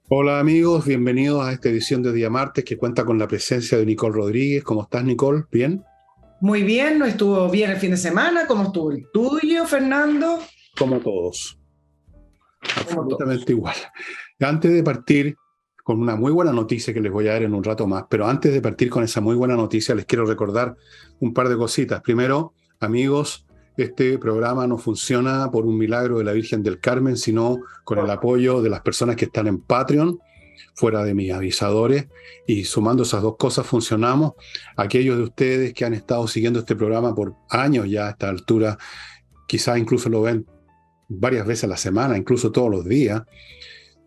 Hola amigos, bienvenidos a esta edición de Día Martes que cuenta con la presencia de Nicole Rodríguez. ¿Cómo estás, Nicole? ¿Bien? Muy bien, ¿no estuvo bien el fin de semana? ¿Cómo estuvo el tuyo, Fernando? Como todos, Como todos. absolutamente igual. Antes de partir con una muy buena noticia que les voy a dar en un rato más, pero antes de partir con esa muy buena noticia les quiero recordar un par de cositas. Primero, amigos, este programa no funciona por un milagro de la Virgen del Carmen, sino con el apoyo de las personas que están en Patreon, fuera de mis avisadores, y sumando esas dos cosas funcionamos. Aquellos de ustedes que han estado siguiendo este programa por años ya a esta altura, quizás incluso lo ven varias veces a la semana, incluso todos los días,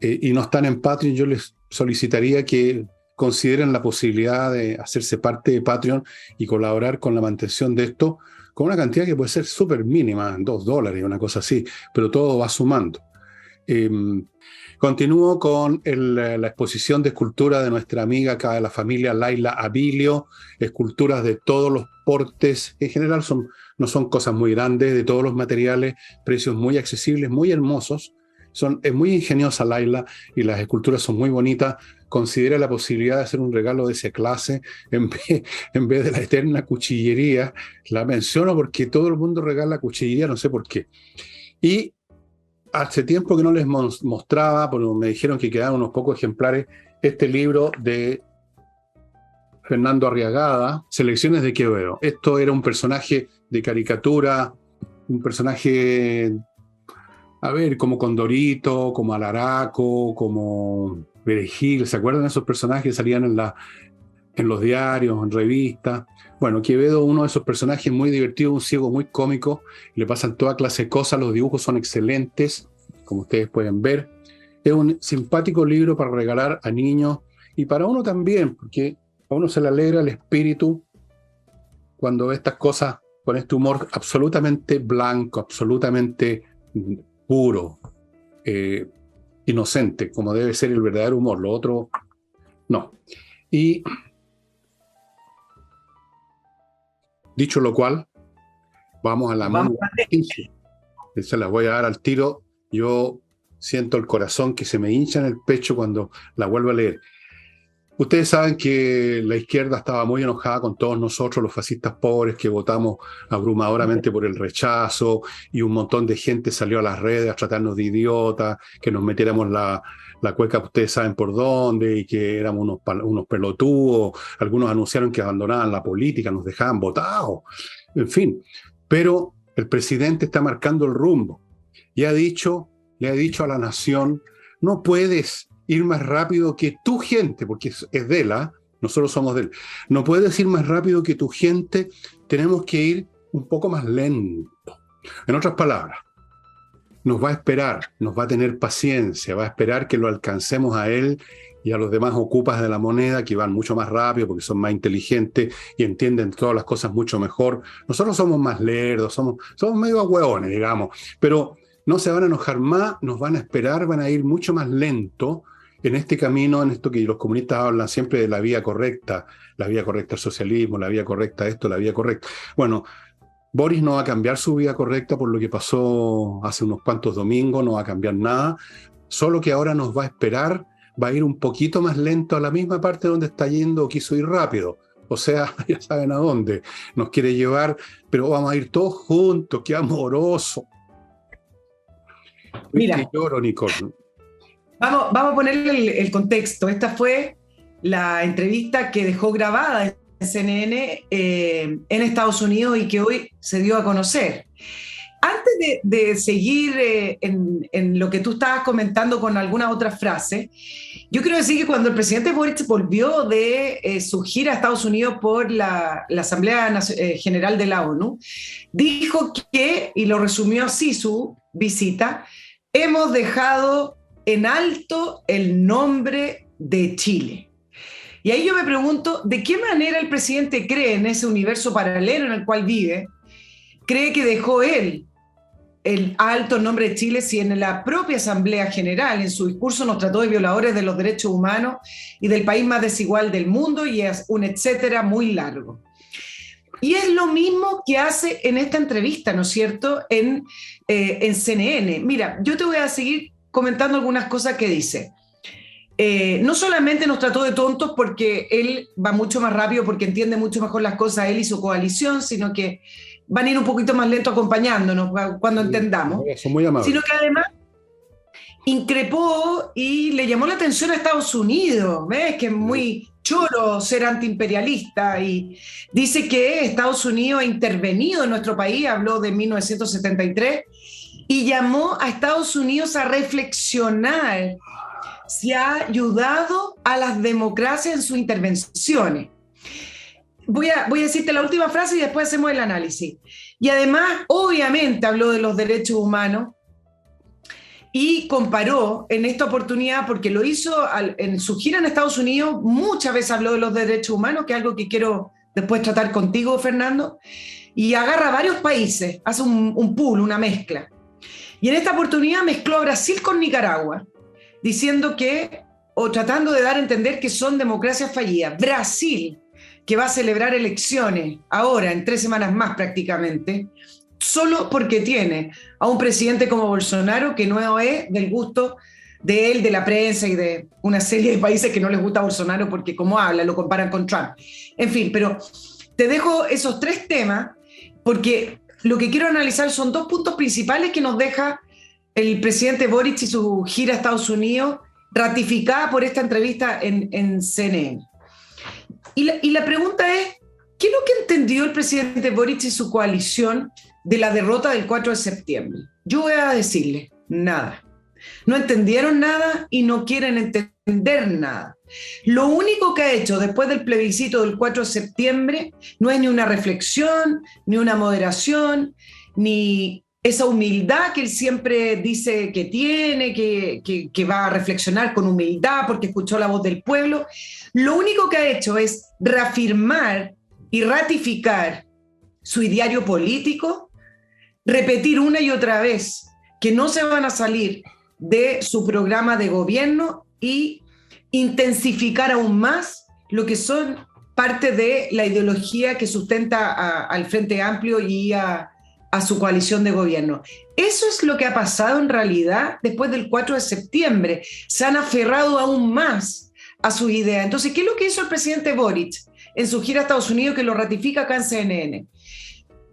y no están en Patreon, yo les solicitaría que consideren la posibilidad de hacerse parte de Patreon y colaborar con la mantención de esto con una cantidad que puede ser súper mínima, $2, una cosa así, pero todo va sumando. Eh, Continúo con la exposición de escultura de nuestra amiga acá de la familia Laila Abilio, esculturas de todos los portes, en general no son cosas muy grandes, de todos los materiales, precios muy accesibles, muy hermosos. Es muy ingeniosa Laila y las esculturas son muy bonitas. Considera la posibilidad de hacer un regalo de esa clase en vez de la eterna cuchillería. La menciono porque todo el mundo regala cuchillería, no sé por qué. Y hace tiempo que no les mostraba, porque me dijeron que quedaban unos pocos ejemplares, este libro de Fernando Arriagada, Selecciones de Quevedo. Esto era un personaje de caricatura, un personaje, a ver, como Condorito, como Alaraco, como Perejil. ¿Se acuerdan de esos personajes que salían en los diarios, en revistas? Bueno, Quevedo, uno de esos personajes muy divertido, un ciego muy cómico, le pasan toda clase de cosas, los dibujos son excelentes, como ustedes pueden ver. Es un simpático libro para regalar a niños y para uno también, porque a uno se le alegra el espíritu cuando ve estas cosas con este humor absolutamente blanco, absolutamente puro, eh, inocente, como debe ser el verdadero humor. Lo otro, no. Y dicho lo cual, vamos a la muy Vamos buena a ver. noticia. Se las voy a dar al tiro. Yo siento el corazón que se me hincha en el pecho cuando la vuelvo a leer. Ustedes saben que la izquierda estaba muy enojada con todos nosotros, los fascistas pobres, que votamos abrumadoramente por el rechazo y un montón de gente salió a las redes a tratarnos de idiotas, que nos metiéramos la cueca, ustedes saben por dónde, y que éramos unos pelotudos. Algunos anunciaron que abandonaban la política, nos dejaban votados, en fin. Pero el presidente está marcando el rumbo y le ha dicho a la nación, no puedes ir más rápido que tu gente, porque es de él, ¿eh? Nosotros somos de él. No puedes ir más rápido que tu gente, tenemos que ir un poco más lento. En otras palabras, nos va a esperar, nos va a tener paciencia, va a esperar que lo alcancemos a él y a los demás ocupas de la moneda que van mucho más rápido porque son más inteligentes y entienden todas las cosas mucho mejor. Nosotros somos más lerdos, somos medio hueones, digamos, pero no se van a enojar más, nos van a esperar, van a ir mucho más lento en este camino, en esto que los comunistas hablan siempre de la vía correcta al socialismo, la vía correcta a esto, la vía correcta. Bueno, Boris no va a cambiar su vida correcta por lo que pasó hace unos cuantos domingos, no va a cambiar nada, solo que ahora nos va a esperar, va a ir un poquito más lento a la misma parte donde está yendo o quiso ir rápido. O sea, ya saben a dónde nos quiere llevar, pero vamos a ir todos juntos, qué amoroso. ¿Viste? Mira, Lloro, Nicole. vamos a ponerle el contexto. Esta fue la entrevista que dejó grabada en CNN en Estados Unidos y que hoy se dio a conocer. Antes de seguir en lo que tú estabas comentando con alguna otra frase, yo quiero decir que cuando el presidente Boric volvió de su gira a Estados Unidos por la Asamblea General de la ONU, dijo que, y lo resumió así su visita, hemos dejado en alto el nombre de Chile. Y ahí yo me pregunto, ¿de qué manera el presidente cree en ese universo paralelo en el cual vive? ¿Cree que dejó él el alto nombre de Chile si en la propia Asamblea General, en su discurso, nos trató de violadores de los derechos humanos y del país más desigual del mundo y es un etcétera muy largo? Y es lo mismo que hace en esta entrevista, ¿no es cierto?, en CNN. Mira, yo te voy a seguir comentando algunas cosas que dice. No solamente nos trató de tontos porque él va mucho más rápido, porque entiende mucho mejor las cosas él y su coalición, sino que van a ir un poquito más lento acompañándonos cuando entendamos, Son muy sino amables. que además increpó y le llamó la atención a Estados Unidos, ¿ves? Que es muy choro ser antiimperialista y dice que Estados Unidos ha intervenido en nuestro país, habló de 1973 y llamó a Estados Unidos a reflexionar si ha ayudado a las democracias en sus intervenciones. Voy a decirte la última frase y después hacemos el análisis. Y además, obviamente, habló de los derechos humanos y comparó en esta oportunidad, porque lo hizo en su gira en Estados Unidos, muchas veces habló de los derechos humanos, que es algo que quiero después tratar contigo, Fernando, y agarra varios países, hace un pool, una mezcla. Y en esta oportunidad mezcló a Brasil con Nicaragua, diciendo que, o tratando de dar a entender que son democracias fallidas. Brasil, que va a celebrar elecciones ahora, en 3 semanas más prácticamente, solo porque tiene a un presidente como Bolsonaro que no es del gusto de él, de la prensa y de una serie de países que no les gusta a Bolsonaro porque como habla, lo comparan con Trump. En fin, pero te dejo esos 3 temas porque lo que quiero analizar son 2 puntos principales que nos deja el presidente Boric y su gira a Estados Unidos, ratificada por esta entrevista en CNN. Y la pregunta es, ¿qué es lo que entendió el presidente Boric y su coalición de la derrota del 4 de septiembre? Yo voy a decirle, nada. No entendieron nada y no quieren entender nada. Lo único que ha hecho después del plebiscito del 4 de septiembre no es ni una reflexión, ni una moderación, ni esa humildad que él siempre dice que tiene, que va a reflexionar con humildad porque escuchó la voz del pueblo. Lo único que ha hecho es reafirmar y ratificar su ideario político, repetir una y otra vez que no se van a salir de su programa de gobierno y intensificar aún más lo que son parte de la ideología que sustenta al Frente Amplio y a su coalición de gobierno. Eso es lo que ha pasado en realidad después del 4 de septiembre. Se han aferrado aún más a su idea. Entonces, ¿qué es lo que hizo el presidente Boric en su gira a Estados Unidos, que lo ratifica acá en CNN?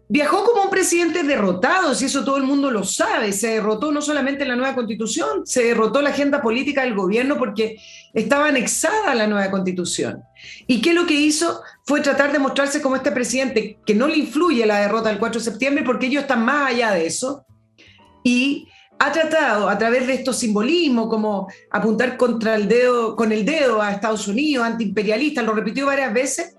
Viajó como un presidente derrotado, si eso todo el mundo lo sabe. Se derrotó no solamente la nueva constitución, se derrotó la agenda política del gobierno porque estaba anexada a la nueva constitución. ¿Y qué es lo que hizo? Fue tratar de mostrarse como este presidente que no le influye la derrota del 4 de septiembre porque ellos están más allá de eso. Y ha tratado a través de estos simbolismos como apuntar con el dedo a Estados Unidos, antiimperialista, lo repitió varias veces,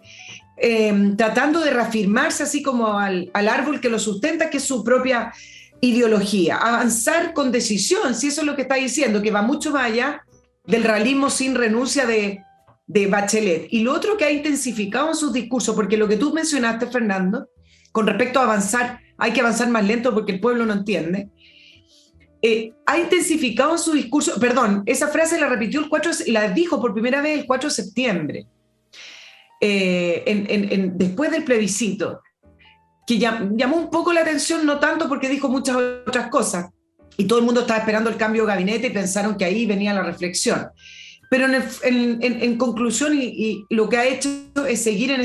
tratando de reafirmarse así como al árbol que lo sustenta, que es su propia ideología. Avanzar con decisión, si eso es lo que está diciendo, que va mucho más allá del realismo sin renuncia de Bachelet. Y lo otro que ha intensificado en sus discursos, porque lo que tú mencionaste, Fernando, con respecto a avanzar, hay que avanzar más lento porque el pueblo no entiende, ha intensificado en su discurso, perdón, esa frase la repitió la dijo por primera vez el 4 de septiembre, después del plebiscito, que llamó un poco la atención, no tanto porque dijo muchas otras cosas, y todo el mundo estaba esperando el cambio de gabinete y pensaron que ahí venía la reflexión. Pero en conclusión, y lo que ha hecho es seguir en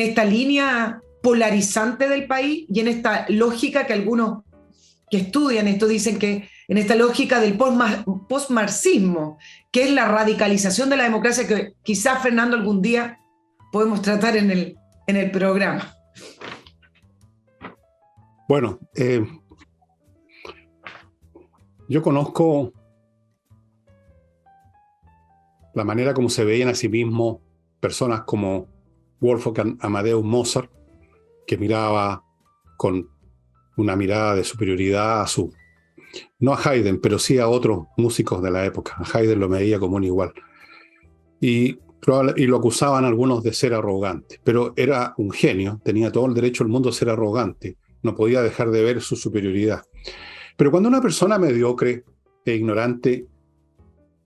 esta línea polarizante del país y en esta lógica que algunos que estudian esto dicen que en esta lógica del postmarxismo, que es la radicalización de la democracia que quizás, Fernando, algún día podemos tratar en el programa. Bueno, yo conozco la manera como se veían a sí mismos personas como Wolfgang Amadeus Mozart, que miraba con una mirada de superioridad no a Haydn, pero sí a otros músicos de la época. A Haydn lo medía como un igual. Y lo acusaban algunos de ser arrogante, pero era un genio, tenía todo el derecho del mundo a ser arrogante, no podía dejar de ver su superioridad. Pero cuando una persona mediocre e ignorante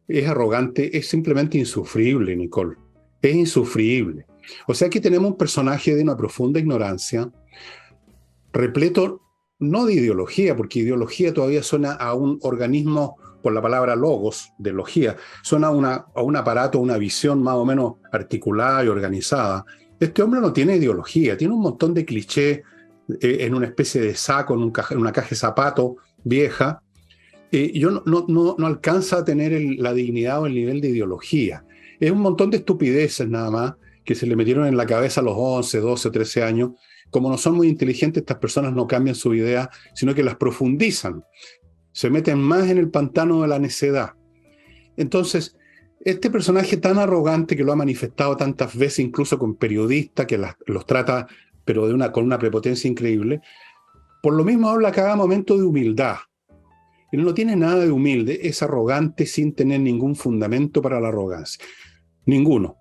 es arrogante, es simplemente insufrible, Nicole. Es insufrible. O sea, aquí tenemos un personaje de una profunda ignorancia, repleto no de ideología, porque ideología todavía suena a un organismo por la palabra logos, de logía, suena a un aparato, una visión más o menos articulada y organizada. Este hombre no tiene ideología, tiene un montón de clichés en una especie de saco, en una caja de zapato vieja. Yo no alcanza a tener la dignidad o el nivel de ideología. Es un montón de estupideces nada más que se le metieron en la cabeza a los 11, 12, 13 años. Como no son muy inteligentes, estas personas no cambian su idea, sino que las profundizan. Se meten más en el pantano de la necedad. Entonces, este personaje tan arrogante que lo ha manifestado tantas veces, incluso con periodistas que los trata, pero con una prepotencia increíble, por lo mismo habla a cada momento de humildad. Él no tiene nada de humilde, es arrogante sin tener ningún fundamento para la arrogancia. Ninguno.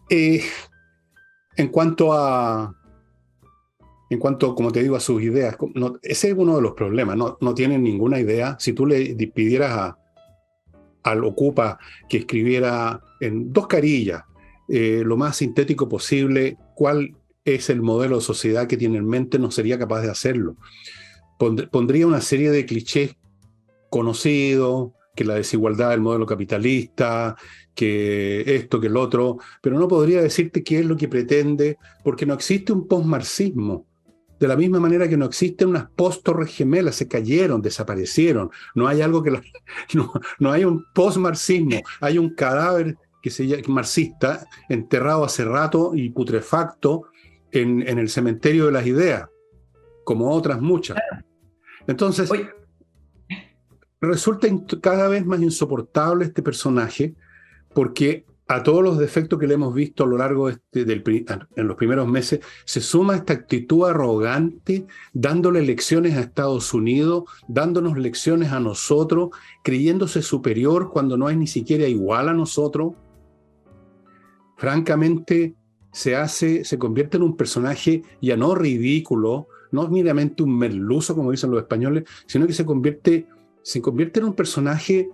En cuanto, como te digo, a sus ideas, ese es uno de los problemas. No tienen ninguna idea. Si tú le pidieras al Ocupa que escribiera en 2 carillas, lo más sintético posible, cuál es el modelo de sociedad que tiene en mente, no sería capaz de hacerlo. Pondría una serie de clichés conocidos, que la desigualdad del modelo capitalista, que esto, que el otro, pero no podría decirte qué es lo que pretende, porque no existe un postmarxismo. De la misma manera que no existen unas post-torres gemelas, se cayeron, desaparecieron. No hay algo que no hay un post-marxismo, hay un cadáver que se llama marxista, enterrado hace rato y putrefacto en el cementerio de las ideas, como otras muchas. Entonces, resulta cada vez más insoportable este personaje, porque a todos los defectos que le hemos visto a lo largo en los primeros meses, se suma esta actitud arrogante, dándole lecciones a Estados Unidos, dándonos lecciones a nosotros, creyéndose superior cuando no es ni siquiera igual a nosotros. Francamente, se convierte en un personaje ya no ridículo, no meramente un merluzo, como dicen los españoles, sino que se convierte en un personaje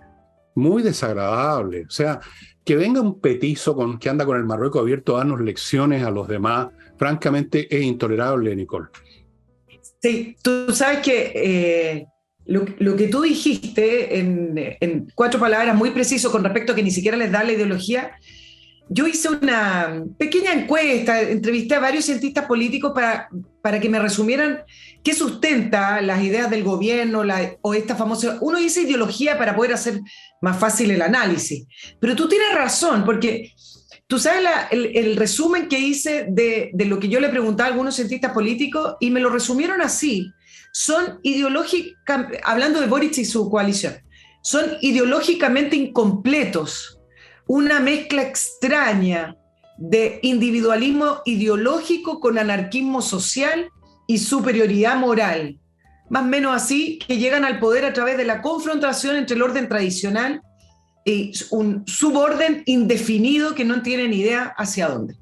muy desagradable. O sea, que venga un petizo que anda con el Marruecos abierto a darnos lecciones a los demás, francamente es intolerable, Nicole. Sí, tú sabes que lo que tú dijiste en 4 palabras muy preciso con respecto a que ni siquiera les da la ideología. Yo hice una pequeña encuesta, entrevisté a varios cientistas políticos para que me resumieran qué sustenta las ideas del gobierno o esta famosa... Uno dice ideología para poder hacer más fácil el análisis, pero tú tienes razón, porque tú sabes el resumen que hice de lo que yo le preguntaba a algunos cientistas políticos y me lo resumieron así. Son ideológicamente, hablando de Boric y su coalición, son ideológicamente incompletos. Una mezcla extraña de individualismo ideológico con anarquismo social y superioridad moral. Más o menos así, que llegan al poder a través de la confrontación entre el orden tradicional y un suborden indefinido que no tiene ni idea hacia dónde.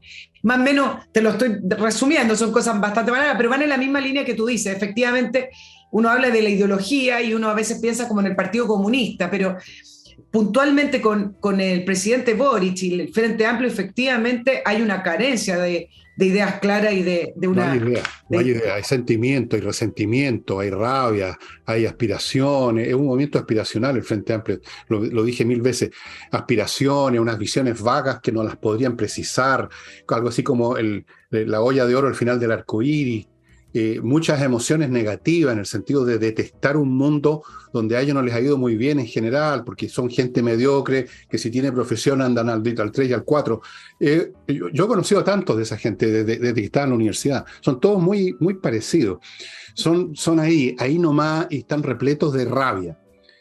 Más o menos, te lo estoy resumiendo, son cosas bastante malas, pero van en la misma línea que tú dices. Efectivamente, uno habla de la ideología y uno a veces piensa como en el Partido Comunista, pero puntualmente con el presidente Boric y el Frente Amplio, efectivamente hay una carencia de ideas claras y de una... No hay idea, hay sentimiento, hay resentimiento, hay rabia, hay aspiraciones, es un movimiento aspiracional el Frente Amplio, lo dije 1000 veces, aspiraciones, unas visiones vagas que no las podrían precisar, algo así como la olla de oro al final del arco iris. Muchas emociones negativas en el sentido de detestar un mundo donde a ellos no les ha ido muy bien en general, porque son gente mediocre, que si tiene profesión andan al 3 y al 4. Yo he conocido a tantos de esa gente desde que estaba en la universidad. Son todos muy, muy parecidos. Son ahí nomás y están repletos de rabia.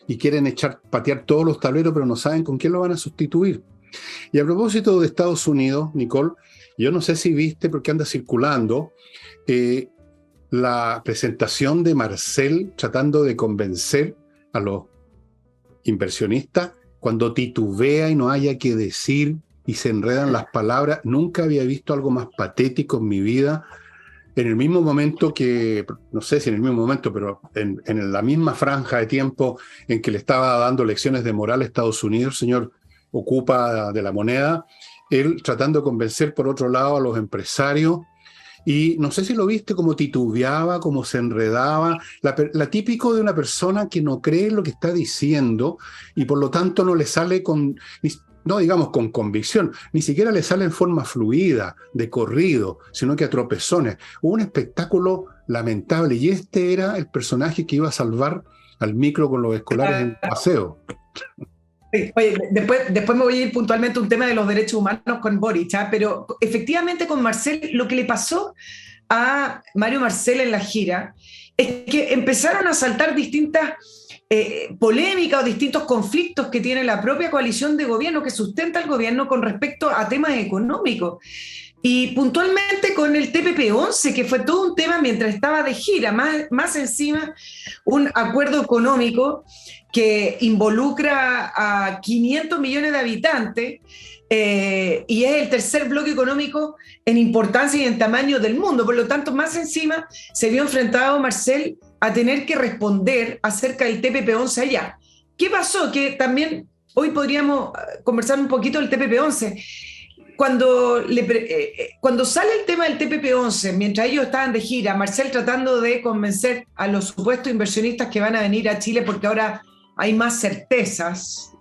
Y quieren patear todos los tableros, pero no saben con quién lo van a sustituir. Y a propósito de Estados Unidos, Nicole, yo no sé si viste, porque anda circulando, la presentación de Marcel tratando de convencer a los inversionistas cuando titubea y no haya que decir y se enredan las palabras. Nunca había visto algo más patético en mi vida. En el mismo momento que, no sé si en el mismo momento, pero en la misma franja de tiempo en que le estaba dando lecciones de moral a Estados Unidos, el señor Ocupa de la Moneda, él tratando de convencer por otro lado a los empresarios Y no sé si lo viste, como titubeaba, como se enredaba, la típico de una persona que no cree en lo que está diciendo y por lo tanto no le sale no digamos con convicción, ni siquiera le sale en forma fluida, de corrido, sino que a tropezones. Hubo un espectáculo lamentable y este era el personaje que iba a salvar al micro con los escolares en paseo. Sí. Oye, después me voy a ir puntualmente a un tema de los derechos humanos con Boric, ¿ah? Pero efectivamente con Marcel, lo que le pasó a Mario Marcel en la gira es que empezaron a saltar distintas polémicas o distintos conflictos que tiene la propia coalición de gobierno que sustenta el gobierno con respecto a temas económicos. Y puntualmente con el TPP-11, que fue todo un tema mientras estaba de gira, más encima un acuerdo económico que involucra a 500 millones de habitantes y es el tercer bloque económico en importancia y en tamaño del mundo. Por lo tanto, más encima se vio enfrentado Marcel a tener que responder acerca del TPP-11 allá. ¿Qué pasó? Que también hoy podríamos conversar un poquito del TPP-11. Cuando sale el tema del TPP-11, mientras ellos estaban de gira, Marcel tratando de convencer a los supuestos inversionistas que van a venir a Chile porque ahora hay más certezas.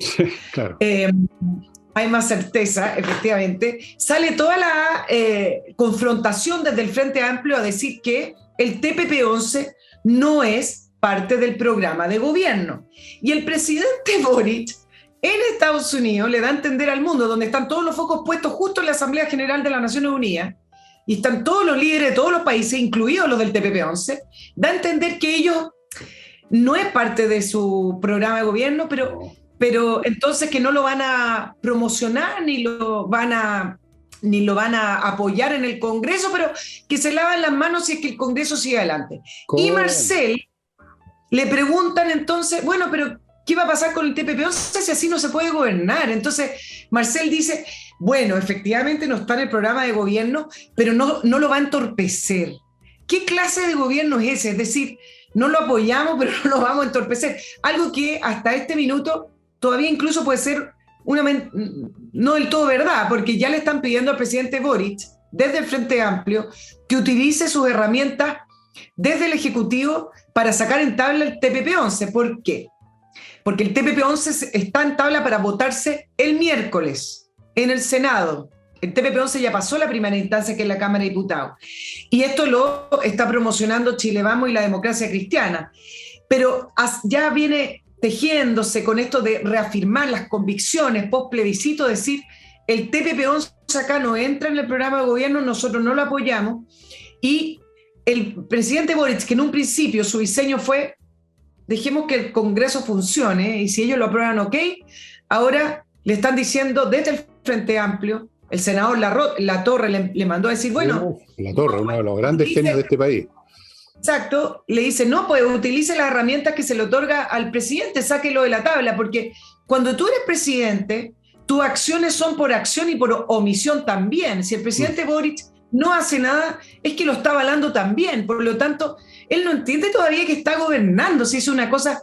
Claro. Hay más certeza, efectivamente. Sale toda la confrontación desde el Frente Amplio a decir que el TPP-11 no es parte del programa de gobierno. Y el presidente Boric en Estados Unidos le da a entender al mundo, donde están todos los focos puestos justo en la Asamblea General de las Naciones Unidas, y están todos los líderes de todos los países, incluidos los del TPP-11, da a entender que ellos no es parte de su programa de gobierno, pero entonces que no lo van a promocionar ni lo van a apoyar en el Congreso, pero que se lavan las manos si es que el Congreso sigue adelante. ¿Cómo? Y Marcel le preguntan entonces, bueno, pero ¿qué va a pasar con el TPP-11 si así no se puede gobernar? Entonces Marcel dice, bueno, efectivamente no está en el programa de gobierno, pero no lo va a entorpecer. ¿Qué clase de gobierno es ese? Es decir, no lo apoyamos, pero no lo vamos a entorpecer. Algo que hasta este minuto todavía incluso puede ser no del todo verdad, porque ya le están pidiendo al presidente Boric, desde el Frente Amplio, que utilice sus herramientas desde el Ejecutivo para sacar en tabla el TPP-11. ¿Por qué? Porque el TPP-11 está en tabla para votarse el miércoles en el Senado. El TPP-11 ya pasó la primera instancia, que es la Cámara de Diputados. Y esto lo está promocionando Chile Vamos y la Democracia Cristiana. Pero ya viene tejiéndose con esto de reafirmar las convicciones post plebiscito, decir, el TPP-11 acá no entra en el programa de gobierno, nosotros no lo apoyamos. Y el presidente Boric, que en un principio su diseño fue, dejemos que el Congreso funcione y si ellos lo aprueban, ok, ahora le están diciendo desde el Frente Amplio, el senador Latorre le mandó a decir, bueno... Latorre, uno de los grandes genios de este país. Exacto, le dice, no, pues utilice las herramientas que se le otorga al presidente, sáquelo de la tabla, porque cuando tú eres presidente, tus acciones son por acción y por omisión también. Si el presidente Boric no hace nada, es que lo está avalando también. Por lo tanto, él no entiende todavía que está gobernando, si es una cosa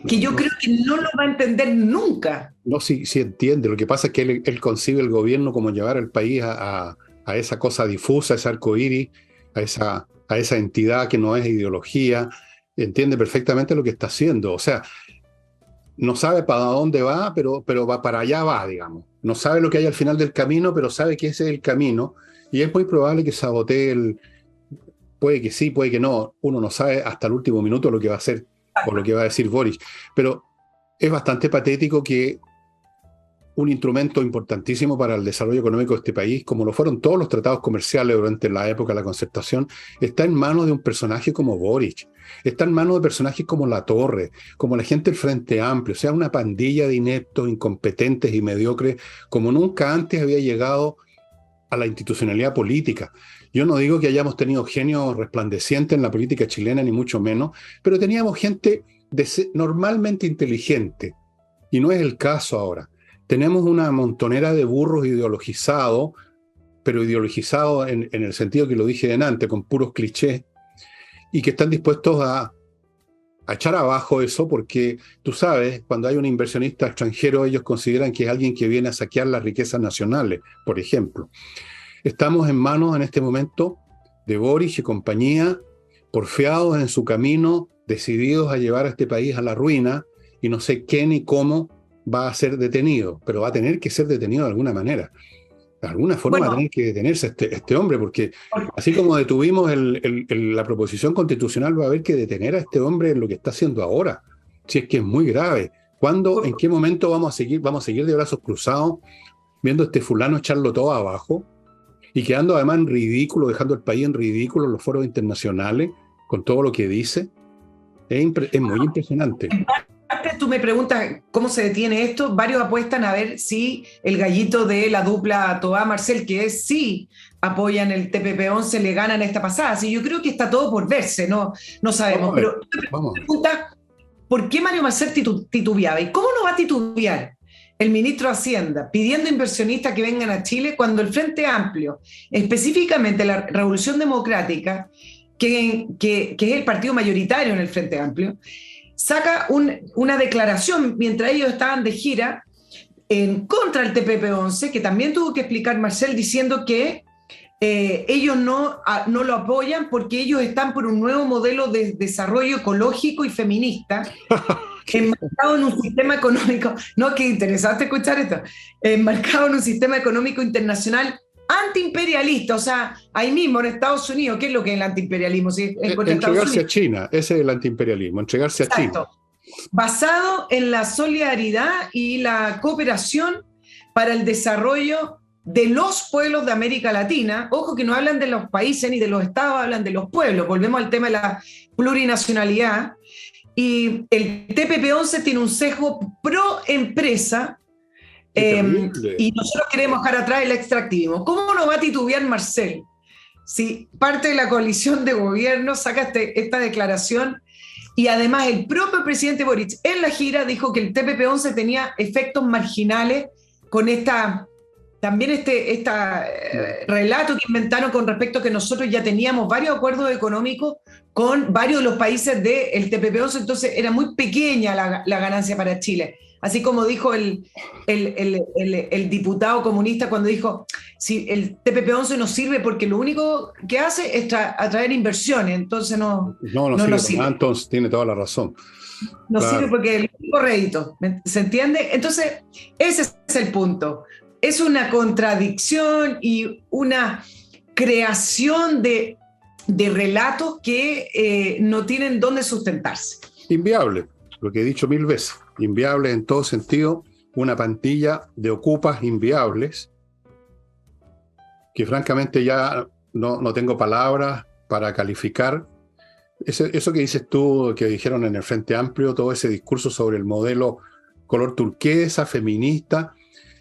que yo creo que no lo va a entender nunca. No, sí entiende. Lo que pasa es que él concibe el gobierno como llevar al país a esa cosa difusa, a ese arcoíris, a esa entidad que no es ideología. Entiende perfectamente lo que está haciendo. O sea, no sabe para dónde va, pero va para allá va, digamos. No sabe lo que hay al final del camino, pero sabe que ese es el camino. Y es muy probable que sabotee puede que sí, puede que no. Uno no sabe hasta el último minuto lo que va a hacer o lo que va a decir Boric. Pero es bastante patético que un instrumento importantísimo para el desarrollo económico de este país, como lo fueron todos los tratados comerciales durante la época de la Concertación, está en manos de un personaje como Boric, está en manos de personajes como Latorre, como la gente del Frente Amplio, o sea, una pandilla de ineptos, incompetentes y mediocres, como nunca antes había llegado a la institucionalidad política. Yo no digo que hayamos tenido genios resplandecientes en la política chilena, ni mucho menos, pero teníamos gente normalmente inteligente, y no es el caso ahora. Tenemos una montonera de burros ideologizados, pero ideologizados en el sentido que lo dije delante, con puros clichés, y que están dispuestos a echar abajo eso, porque tú sabes, cuando hay un inversionista extranjero, ellos consideran que es alguien que viene a saquear las riquezas nacionales, por ejemplo. Estamos en manos en este momento de Boric y compañía, porfiados en su camino, decididos a llevar a este país a la ruina, y no sé qué ni cómo va a ser detenido, pero va a tener que ser detenido de alguna manera. De alguna forma va a Bueno, tener que detenerse este hombre, porque así como detuvimos la proposición constitucional, va a haber que detener a este hombre en lo que está haciendo ahora, si es que es muy grave. ¿Cuándo, en qué momento vamos a seguir de brazos cruzados, viendo a este fulano echarlo todo abajo y quedando además en ridículo, dejando el país en ridículo en los foros internacionales con todo lo que dice? Es muy impresionante. en parte tú me preguntas cómo se detiene esto. Varios apuestan a ver si el gallito de la dupla Toá-Marcel, que es sí apoyan el TPP-11, le ganan esta pasada. Sí, yo creo que está todo por verse, no Vamos sabemos. a ver, Pero tú vamos me a ver. preguntas, ¿por qué Mario Marcel titubeaba? ¿Y cómo no va a titubear el ministro de Hacienda pidiendo a inversionistas que vengan a Chile cuando el Frente Amplio, específicamente la Revolución Democrática, que es el partido mayoritario en el Frente Amplio, saca una declaración mientras ellos estaban de gira en contra del TPP-11, que también tuvo que explicar Marcel diciendo que ellos no lo apoyan porque ellos están por un nuevo modelo de desarrollo ecológico y feminista, enmarcado en un sistema económico, no, qué interesante escuchar esto, enmarcado en un sistema económico internacional antiimperialista, o sea, ahí mismo en Estados Unidos, ¿qué es lo que es el antiimperialismo? Si es contra Estados Entregarse Unidos. a China, ese es el antiimperialismo, entregarse a China. Exacto. Basado en la solidaridad y la cooperación para el desarrollo de los pueblos de América Latina. Ojo que no hablan de los países ni de los estados, hablan de los pueblos. Volvemos al tema de la plurinacionalidad. Y el TPP-11 tiene un sesgo pro empresa, ¡Qué terrible! y nosotros queremos dejar atrás el extractivismo. ¿Cómo no va a titubear Marcel si parte de la coalición de gobierno saca esta declaración? Y además el propio presidente Boric en la gira dijo que el TPP-11 tenía efectos marginales con también relato que inventaron con respecto a que nosotros ya teníamos varios acuerdos económicos con varios de los países del TPP-11, entonces era muy pequeña la ganancia para Chile. Así como dijo el diputado comunista cuando dijo, si el TPP-11 nos sirve porque lo único que hace es atraer inversiones, entonces No, no no sirve nos para sirve. nada, entonces tiene toda la razón. Nos sirve Claro. porque el único rédito, ¿se entiende? Entonces, ese es el punto. Es una contradicción y una creación de relatos que no tienen dónde sustentarse. Inviable, lo que he dicho 1000 veces. Inviable en todo sentido, una pantilla de ocupas inviables que francamente ya no tengo palabras para calificar. Eso que dices tú, que dijeron en el Frente Amplio, todo ese discurso sobre el modelo color turquesa, feminista,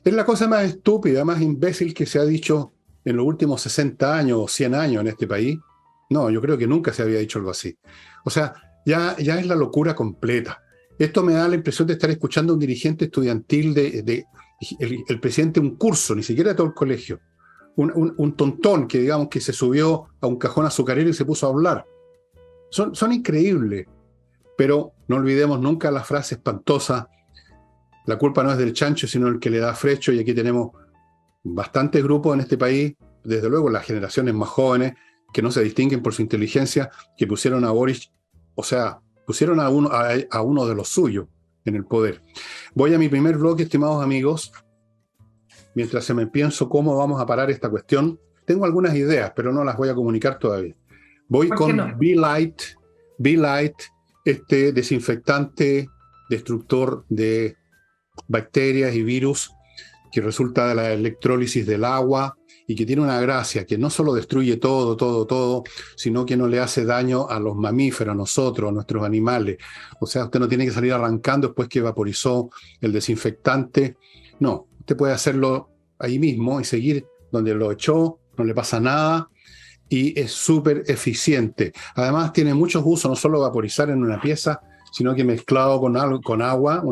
es la cosa más estúpida, más imbécil que se ha dicho en los últimos 60 años o 100 años en este país. No, yo creo que nunca se había dicho algo así. O sea, ya es la locura completa. Esto me da la impresión de estar escuchando a un dirigente estudiantil el presidente de un curso, ni siquiera de todo el colegio. Un tontón que, digamos, que se subió a un cajón azucarero y se puso a hablar. Son increíbles, pero no olvidemos nunca la frase espantosa: la culpa no es del chancho, sino el que le da frecho. Y aquí tenemos bastantes grupos en este país, desde luego las generaciones más jóvenes, que no se distinguen por su inteligencia, que pusieron a Boric, o sea, pusieron a uno de los suyos en el poder. Voy a mi primer bloque, estimados amigos. Mientras se me pienso cómo vamos a parar esta cuestión, tengo algunas ideas, pero no las voy a comunicar todavía. Voy ¿Por qué con no? Be-Light, este desinfectante destructor de bacterias y virus que resulta de la electrólisis del agua y que tiene una gracia, que no solo destruye todo, sino que no le hace daño a los mamíferos, a nosotros, a nuestros animales. O sea, usted no tiene que salir arrancando después que vaporizó el desinfectante. No, usted puede hacerlo ahí mismo y seguir donde lo echó, no le pasa nada. Y es súper eficiente. Además tiene muchos usos, no solo vaporizar en una pieza, sino que mezclado con agua,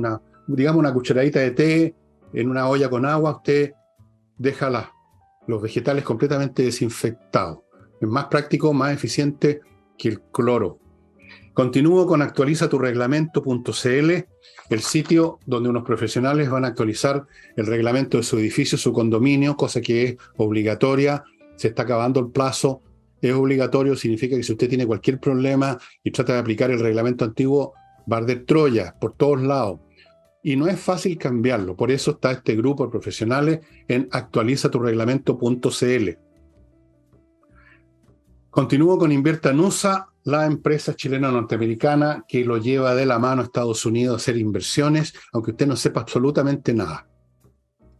digamos una cucharadita de té en una olla con agua, usted deja los vegetales completamente desinfectados. Es más práctico, más eficiente que el cloro. Continúo con actualizatureglamento.cl, el sitio donde unos profesionales van a actualizar el reglamento de su edificio, su condominio, cosa que es obligatoria se está acabando el plazo, es obligatorio, significa que si usted tiene cualquier problema y trata de aplicar el reglamento antiguo, va a arder Troya por todos lados. Y no es fácil cambiarlo, por eso está este grupo de profesionales en actualizatureglamento.cl. Continúo con Invierta en USA, la empresa chilena norteamericana que lo lleva de la mano a Estados Unidos a hacer inversiones, aunque usted no sepa absolutamente nada.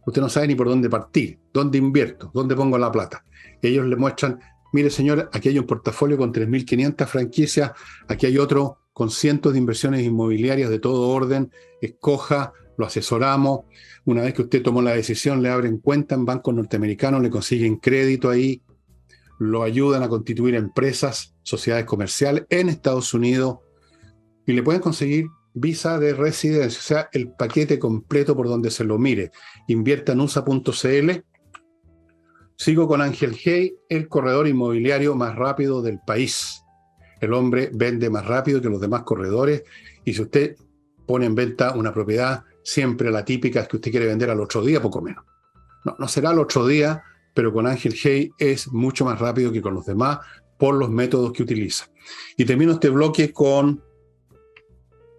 Usted no sabe ni por dónde partir, dónde invierto, dónde pongo la plata. Ellos le muestran, mire señor, aquí hay un portafolio con 3.500 franquicias, aquí hay otro con cientos de inversiones inmobiliarias de todo orden, escoja, lo asesoramos. Una vez que usted tomó la decisión, le abren cuenta en bancos norteamericanos, le consiguen crédito ahí, lo ayudan a constituir empresas, sociedades comerciales en Estados Unidos y le pueden conseguir visa de residencia, o sea, el paquete completo por donde se lo mire. Inviertanusa.cl. Sigo con Ángel Hey, el corredor inmobiliario más rápido del país. El hombre vende más rápido que los demás corredores y si usted pone en venta una propiedad, siempre la típica es que usted quiere vender al otro día, poco menos. No será al otro día, pero con Ángel Hey es mucho más rápido que con los demás por los métodos que utiliza. Y termino este bloque con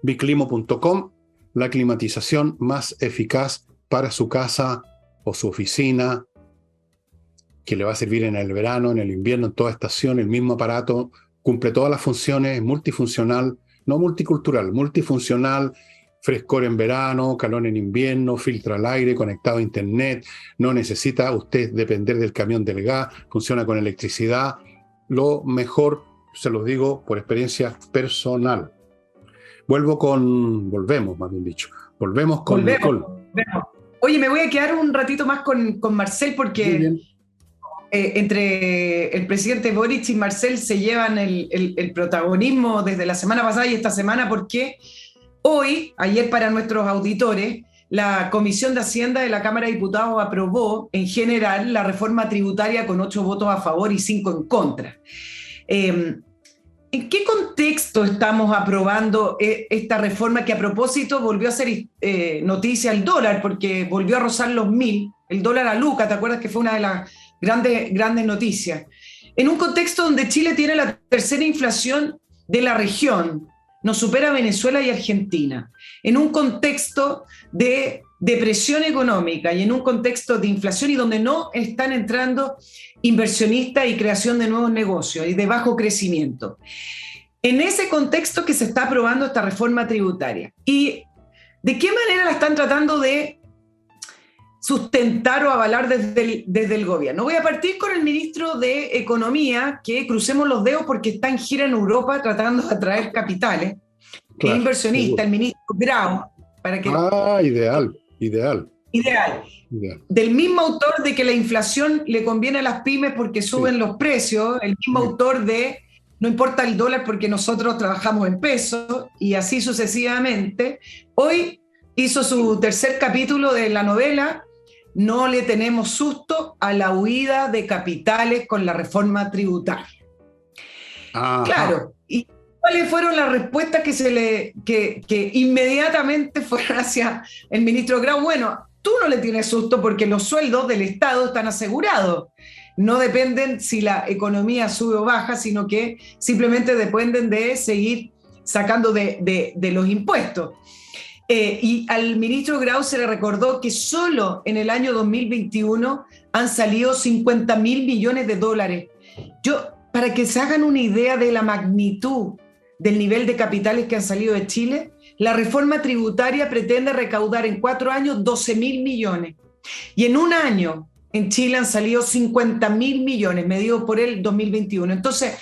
biclimo.com, la climatización más eficaz para su casa o su oficina, que le va a servir en el verano, en el invierno, en toda estación. El mismo aparato cumple todas las funciones, es multifuncional, no multicultural, multifuncional. Frescor en verano, calor en invierno, filtra el aire, conectado a internet, no necesita usted depender del camión del gas, funciona con electricidad. Lo mejor, se los digo por experiencia personal. Volvemos con Nicole. Oye, me voy a quedar un ratito más con Marcel porque entre el presidente Boric y Marcel se llevan el protagonismo desde la semana pasada y esta semana porque ayer para nuestros auditores, la Comisión de Hacienda de la Cámara de Diputados aprobó en general la reforma tributaria con 8 votos a favor y 5 en contra. ¿En qué contexto estamos aprobando esta reforma que a propósito volvió a ser noticia el dólar porque volvió a rozar los 1.000, el dólar a Luca, ¿te acuerdas que fue una de las grandes noticias? En un contexto donde Chile tiene la tercera inflación de la región, nos supera Venezuela y Argentina, en un contexto de depresión económica y en un contexto de inflación y donde no están entrando inversionistas y creación de nuevos negocios y de bajo crecimiento. En ese contexto que se está aprobando esta reforma tributaria. ¿Y de qué manera la están tratando de sustentar o avalar desde el gobierno? Voy a partir con el ministro de Economía, que crucemos los dedos porque está en gira en Europa tratando de atraer capitales, que es inversionista, el ministro Grau. Ideal. Del mismo autor de que la inflación le conviene a las pymes porque suben los precios, el mismo autor de no importa el dólar porque nosotros trabajamos en pesos y así sucesivamente. Hoy hizo su tercer capítulo de la novela No le tenemos susto a la huida de capitales con la reforma tributaria. Ajá. Claro, ¿y cuáles fueron las respuestas que inmediatamente fueron hacia el ministro Grau? Bueno, tú no le tienes susto porque los sueldos del Estado están asegurados. No dependen si la economía sube o baja, sino que simplemente dependen de seguir sacando de los impuestos. Y al ministro Grau se le recordó que solo en el año 2021 han salido 50.000 millones de dólares. Para que se hagan una idea de la magnitud del nivel de capitales que han salido de Chile, la reforma tributaria pretende recaudar en 4 años 12.000 millones. Y en un año en Chile han salido 50.000 millones, medido por el 2021. Entonces,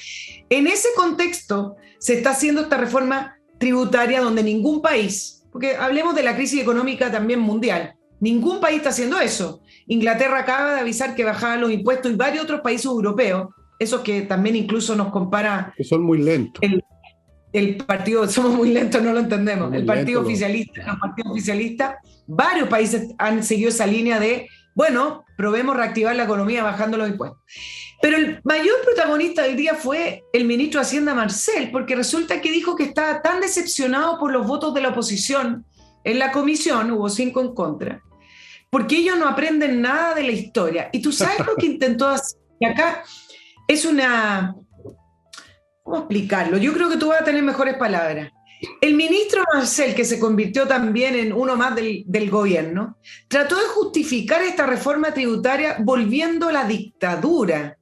en ese contexto se está haciendo esta reforma tributaria donde ningún país, porque hablemos de la crisis económica también mundial, ningún país está haciendo eso. Inglaterra acaba de avisar que bajaban los impuestos y varios otros países europeos, esos que también incluso nos compara... Que son muy lentos. El partido, somos muy lentos, no lo entendemos. El partido oficialista, los partidos oficialistas, varios países han seguido esa línea de, bueno, probemos reactivar la economía bajando los impuestos. Pero el mayor protagonista del día fue el ministro de Hacienda, Marcel, porque resulta que dijo que estaba tan decepcionado por los votos de la oposición en la comisión, hubo 5 en contra, porque ellos no aprenden nada de la historia. ¿Y tú sabes lo que intentó hacer Y acá es una, ¿cómo explicarlo? Yo creo que tú vas a tener mejores palabras. El ministro Marcel, que se convirtió también en uno más del gobierno, trató de justificar esta reforma tributaria volviendo a la dictadura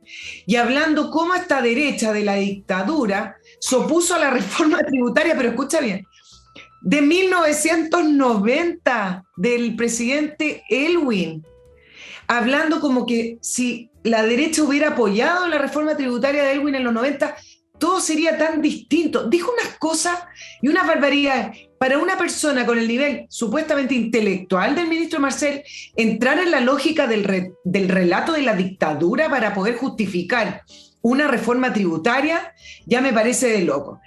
y hablando cómo esta derecha de la dictadura se opuso a la reforma tributaria, pero escucha bien, de 1990, del presidente Elwin, hablando como que si la derecha hubiera apoyado la reforma tributaria de Elwin en los 90, todo sería tan distinto. Dijo unas cosas y unas barbaridades. Para una persona con el nivel supuestamente intelectual del ministro Marcel, entrar en la lógica del relato de la dictadura para poder justificar una reforma tributaria, ya me parece de loco.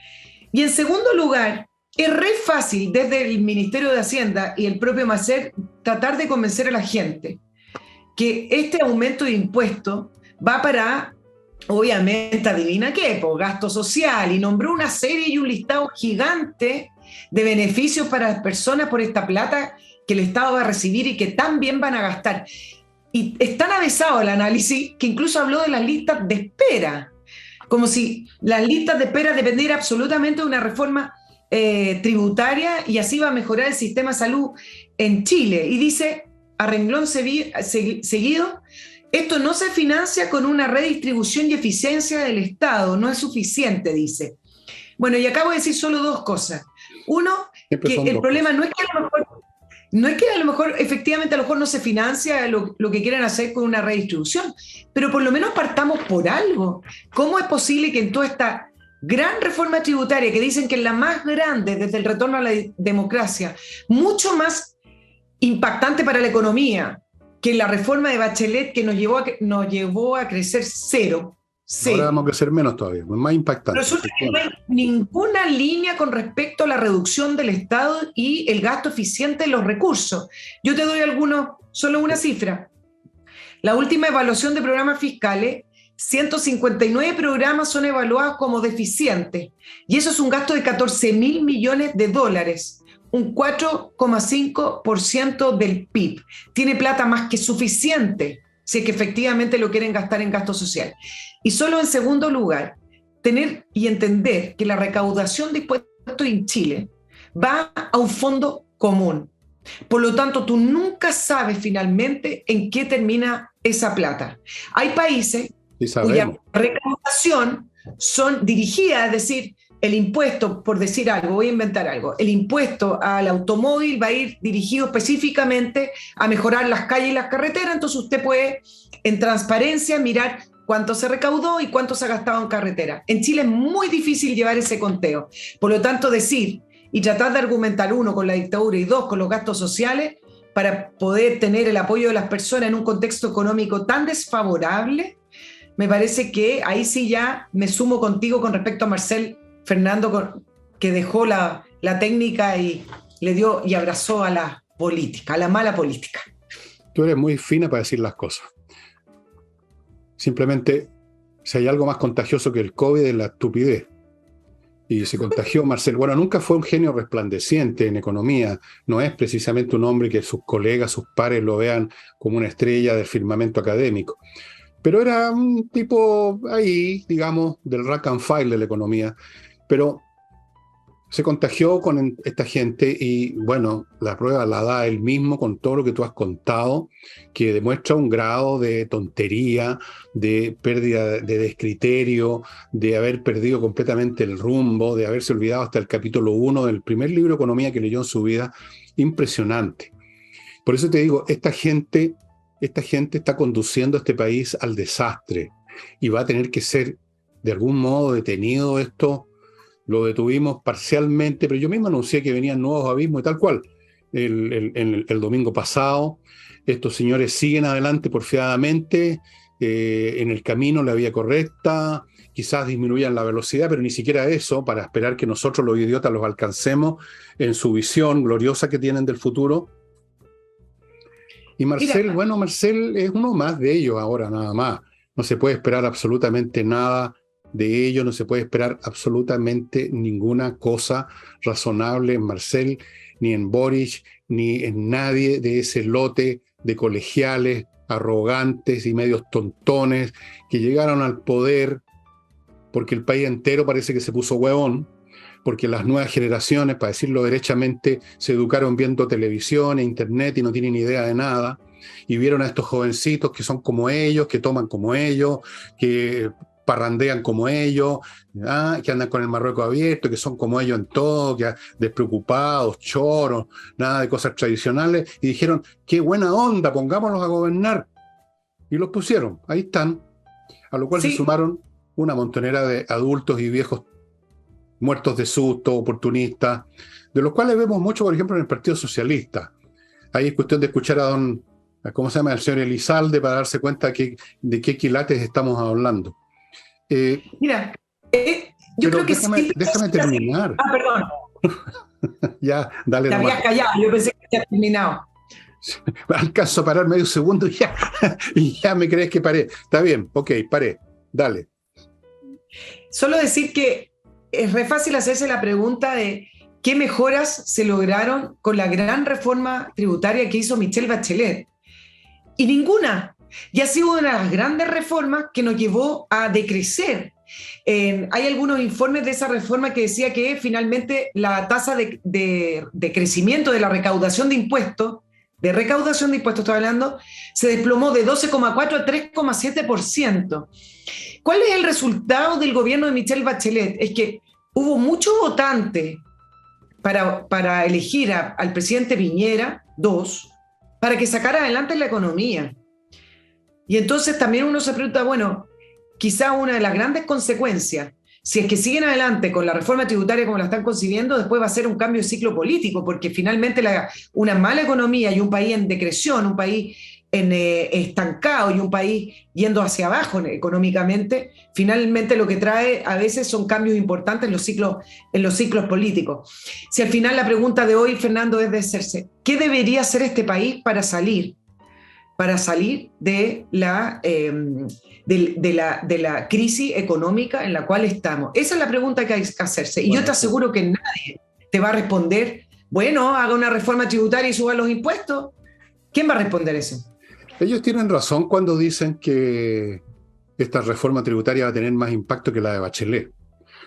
Y en segundo lugar, es re fácil desde el Ministerio de Hacienda y el propio Marcel tratar de convencer a la gente que este aumento de impuestos va para, obviamente, adivina qué, por gasto social, y nombró una serie y un listado gigante de beneficios para las personas por esta plata que el Estado va a recibir y que también van a gastar. Y es tan avesado el análisis que incluso habló de las listas de espera, como si las listas de espera dependieran absolutamente de una reforma tributaria y así va a mejorar el sistema de salud en Chile. Y dice, a renglón seguido, esto no se financia con una redistribución y eficiencia del Estado, no es suficiente, dice. Bueno, y acabo de decir solo dos cosas. Uno, que el problema no es que a lo mejor, efectivamente, a lo mejor no se financia lo que quieren hacer con una redistribución, pero por lo menos partamos por algo. ¿Cómo es posible que en toda esta gran reforma tributaria, que dicen que es la más grande desde el retorno a la democracia, mucho más impactante para la economía que la reforma de Bachelet, que nos llevó a crecer cero? Ahora vamos a crecer menos todavía, más impactante. Resulta que no hay ninguna línea con respecto a la reducción del Estado y el gasto eficiente de los recursos. Yo te doy solo una cifra. La última evaluación de programas fiscales, 159 programas son evaluados como deficientes, y eso es un gasto de 14.000 millones de dólares, un 4,5% del PIB. Tiene plata más que suficiente si es que efectivamente lo quieren gastar en gasto social. Y solo en segundo lugar, tener y entender que la recaudación de impuestos en Chile va a un fondo común. Por lo tanto, tú nunca sabes finalmente en qué termina esa plata. Hay países cuya recaudación son dirigidas, es decir, el impuesto, por decir algo, voy a inventar algo, el impuesto al automóvil va a ir dirigido específicamente a mejorar las calles y las carreteras, entonces usted puede, en transparencia, mirar cuánto se recaudó y cuánto se ha gastado en carretera. En Chile es muy difícil llevar ese conteo. Por lo tanto, decir y tratar de argumentar, uno, con la dictadura y dos, con los gastos sociales, para poder tener el apoyo de las personas en un contexto económico tan desfavorable, me parece que ahí sí ya me sumo contigo con respecto a Marcel Fernando, que dejó la técnica y le dio y abrazó a la política, a la mala política. Tú eres muy fina para decir las cosas. Simplemente, si hay algo más contagioso que el COVID, es la estupidez. Y se contagió Marcel. Bueno, nunca fue un genio resplandeciente en economía. No es precisamente un hombre que sus colegas, sus pares lo vean como una estrella del firmamento académico. Pero era un tipo ahí, digamos, del rank and file de la economía. Pero se contagió con esta gente y, bueno, la prueba la da él mismo con todo lo que tú has contado, que demuestra un grado de tontería, de pérdida de descriterio, de haber perdido completamente el rumbo, de haberse olvidado hasta el capítulo 1 del primer libro de economía que leyó en su vida. Impresionante. Por eso te digo, esta gente está conduciendo a este país al desastre y va a tener que ser de algún modo detenido esto. Lo detuvimos parcialmente, pero yo mismo anuncié que venían nuevos abismos y tal cual. El domingo pasado, estos señores siguen adelante porfiadamente, en el camino, la vía correcta, quizás disminuyan la velocidad, pero ni siquiera eso, para esperar que nosotros los idiotas los alcancemos en su visión gloriosa que tienen del futuro. Y Marcel, bueno, Marcel es uno más de ellos ahora, nada más. No se puede esperar absolutamente nada de ellos, no se puede esperar absolutamente ninguna cosa razonable en Marcel, ni en Boric, ni en nadie de ese lote de colegiales arrogantes y medios tontones que llegaron al poder porque el país entero parece que se puso huevón, porque las nuevas generaciones, para decirlo derechamente, se educaron viendo televisión e internet y no tienen idea de nada, y vieron a estos jovencitos que son como ellos, que toman como ellos, que parrandean como ellos, que andan con el Marruecos abierto, que son como ellos en todo, que despreocupados, choros, nada de cosas tradicionales, y dijeron, qué buena onda, pongámoslos a gobernar. Y los pusieron, ahí están, a lo cual se sumaron una montonera de adultos y viejos muertos de susto, oportunistas, de los cuales vemos mucho, por ejemplo, en el Partido Socialista. Ahí es cuestión de escuchar a ¿cómo se llama? El señor Elizalde para darse cuenta de qué quilates estamos hablando. Mira, yo creo que déjame terminar. Perdón. Ya, dale. Te habías callado, yo pensé que habías terminado. Alcanzo a parar medio segundo y ya me crees que paré. Está bien, ok, paré. Dale. Solo decir que es re fácil hacerse la pregunta de qué mejoras se lograron con la gran reforma tributaria que hizo Michelle Bachelet. Y ninguna. Y ha sido una de las grandes reformas que nos llevó a decrecer. Hay algunos informes de esa reforma que decía que finalmente la tasa de crecimiento de la recaudación de impuestos estoy hablando, se desplomó de 12,4 a 3,7%. ¿Cuál es el resultado del gobierno de Michelle Bachelet? Es que hubo muchos votantes para elegir al presidente Piñera, para que sacara adelante la economía. Y entonces también uno se pregunta, bueno, quizá una de las grandes consecuencias, si es que siguen adelante con la reforma tributaria como la están concibiendo, después va a ser un cambio de ciclo político, porque finalmente una mala economía y un país en decreción, un país estancado y un país yendo hacia abajo económicamente, finalmente lo que trae a veces son cambios importantes en los ciclos políticos. Si al final la pregunta de hoy, Fernando, es de hacerse, ¿qué debería hacer este país para salir de la crisis económica en la cual estamos? Esa es la pregunta que hay que hacerse. Y yo te aseguro que nadie te va a responder, bueno, haga una reforma tributaria y suba los impuestos. ¿Quién va a responder eso? Ellos tienen razón cuando dicen que esta reforma tributaria va a tener más impacto que la de Bachelet.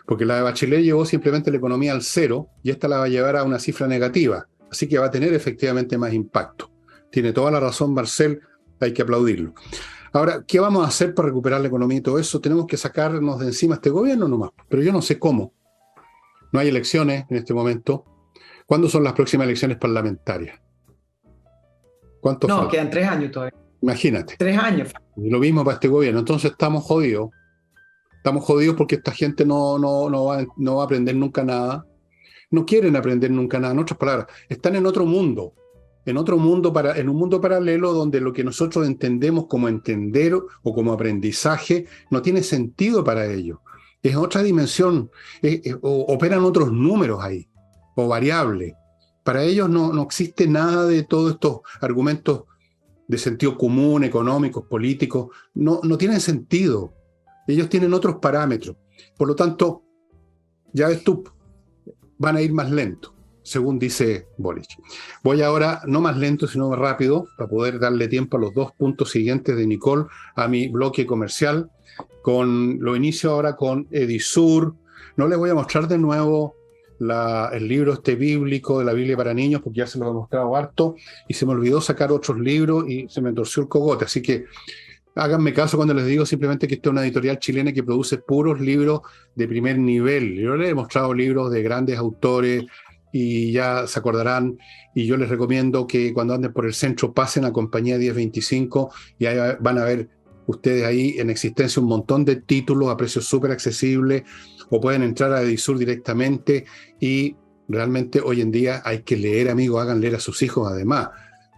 Porque la de Bachelet llevó simplemente la economía al cero y esta la va a llevar a una cifra negativa. Así que va a tener efectivamente más impacto. Tiene toda la razón Marcel, hay que aplaudirlo. Ahora, ¿qué vamos a hacer para recuperar la economía y todo eso? Tenemos que sacarnos de encima este gobierno nomás, pero yo no sé cómo. No hay elecciones en este momento. ¿Cuándo son las próximas elecciones parlamentarias? ¿Cuánto falta? Quedan 3 años todavía. Imagínate. 3 años. Y lo mismo para este gobierno. Entonces estamos jodidos. Estamos jodidos porque esta gente no va a aprender nunca nada. No quieren aprender nunca nada. En otras palabras, están en otro mundo. En un mundo paralelo donde lo que nosotros entendemos como entender o como aprendizaje no tiene sentido para ellos. Es otra dimensión. Operan otros números ahí, o variables. Para ellos no existe nada de todos estos argumentos de sentido común, económicos, políticos. No tienen sentido. Ellos tienen otros parámetros. Por lo tanto, ya ves tú, van a ir más lento, según dice Boric. Voy ahora, no más lento, sino más rápido, para poder darle tiempo a los 2 puntos siguientes de Nicole, a mi bloque comercial. Lo inicio ahora con Edisur. No les voy a mostrar de nuevo el libro bíblico de la Biblia para niños, porque ya se lo he mostrado harto, y se me olvidó sacar otros libros y se me torció el cogote. Así que háganme caso cuando les digo simplemente que esta es una editorial chilena que produce puros libros de primer nivel. Yo les he mostrado libros de grandes autores, y ya se acordarán, y yo les recomiendo que cuando anden por el centro pasen a Compañía 1025 y ahí van a ver ustedes ahí en existencia un montón de títulos a precios súper accesibles, o pueden entrar a Edisur directamente. Y realmente hoy en día hay que leer, amigos, hagan leer a sus hijos además,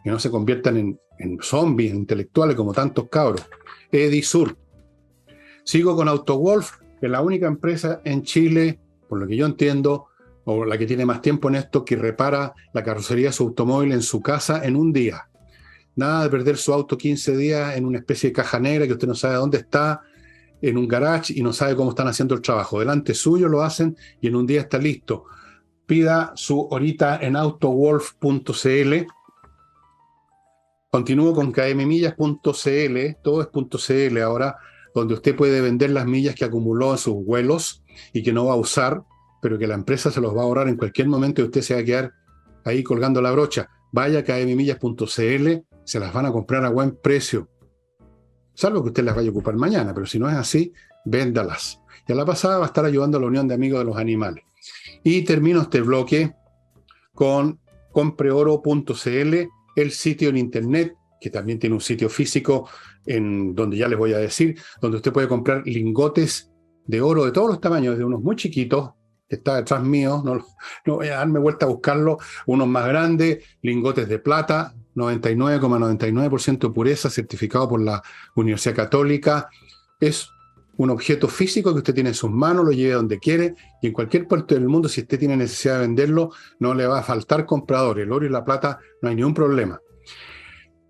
que no se conviertan en zombies intelectuales como tantos cabros. Edisur. Sigo con AutoWolf, que es la única empresa en Chile, por lo que yo entiendo, o la que tiene más tiempo en esto, que repara la carrocería de su automóvil en su casa en un día. Nada de perder su auto 15 días en una especie de caja negra que usted no sabe dónde está, en un garage, y no sabe cómo están haciendo el trabajo. Delante suyo lo hacen y en un día está listo. Pida su horita en autowolf.cl. Continúo con kmmillas.cl, todo es .cl ahora, donde usted puede vender las millas que acumuló en sus vuelos y que no va a usar, pero que la empresa se los va a ahorrar en cualquier momento y usted se va a quedar ahí colgando la brocha. Vaya a kmmillas.cl, se las van a comprar a buen precio. Salvo que usted las vaya a ocupar mañana, pero si no es así, véndalas. Y a la pasada va a estar ayudando a la Unión de Amigos de los Animales. Y termino este bloque con compreoro.cl, el sitio en internet, que también tiene un sitio físico, en donde ya les voy a decir, donde usted puede comprar lingotes de oro de todos los tamaños, desde unos muy chiquitos, que está detrás mío, no voy a darme vuelta a buscarlo, unos más grandes, lingotes de plata, 99,99% pureza, certificado por la Universidad Católica. Es un objeto físico que usted tiene en sus manos, lo lleve donde quiere, y en cualquier parte del mundo, si usted tiene necesidad de venderlo, no le va a faltar comprador. El oro y la plata no hay ningún problema.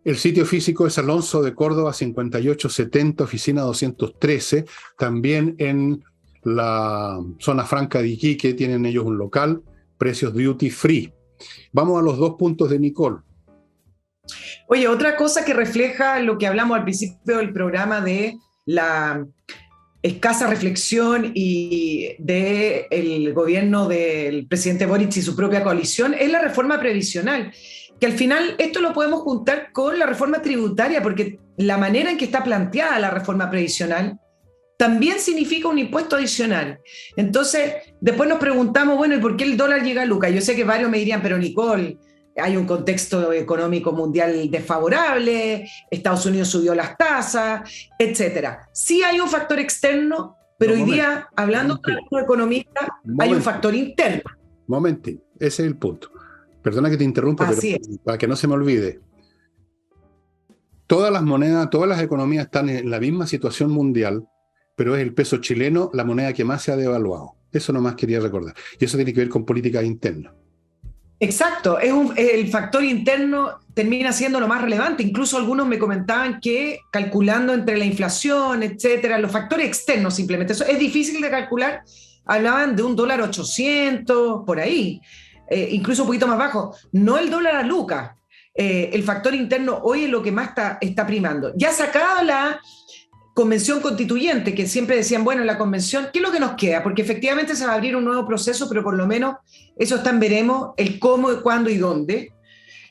El sitio físico es Alonso de Córdoba 5870, oficina 213. También en la zona franca de Iquique tienen ellos un local, precios duty free. Vamos a los 2 puntos de Nicole. Oye, otra cosa que refleja lo que hablamos al principio del programa de la escasa reflexión y del gobierno del presidente Boric y su propia coalición es la reforma previsional, que al final esto lo podemos juntar con la reforma tributaria, porque la manera en que está planteada la reforma previsional también significa un impuesto adicional. Entonces, después nos preguntamos, bueno, ¿y por qué el dólar llega a Lucas? Yo sé que varios me dirían, pero Nicole, hay un contexto económico mundial desfavorable, Estados Unidos subió las tasas, etcétera. Sí hay un factor externo, pero hoy día, hablando con los economistas, hay un factor interno. Momentín, ese es el punto. Perdona que te interrumpa, pero para que no se me olvide. Todas las monedas, todas las economías están en la misma situación mundial, pero es el peso chileno la moneda que más se ha devaluado. Eso nomás quería recordar. Y eso tiene que ver con políticas internas. Exacto, el factor interno termina siendo lo más relevante. Incluso algunos me comentaban que calculando entre la inflación, etcétera, los factores externos simplemente, eso es difícil de calcular. Hablaban de un dólar 800, por ahí, incluso un poquito más bajo. No el dólar a Lucas. El factor interno hoy es lo que más está primando. Ya sacado la convención constituyente, que siempre decían, bueno, la convención, ¿qué es lo que nos queda? Porque efectivamente se va a abrir un nuevo proceso, pero por lo menos eso está en veremos, el cómo, cuándo y dónde.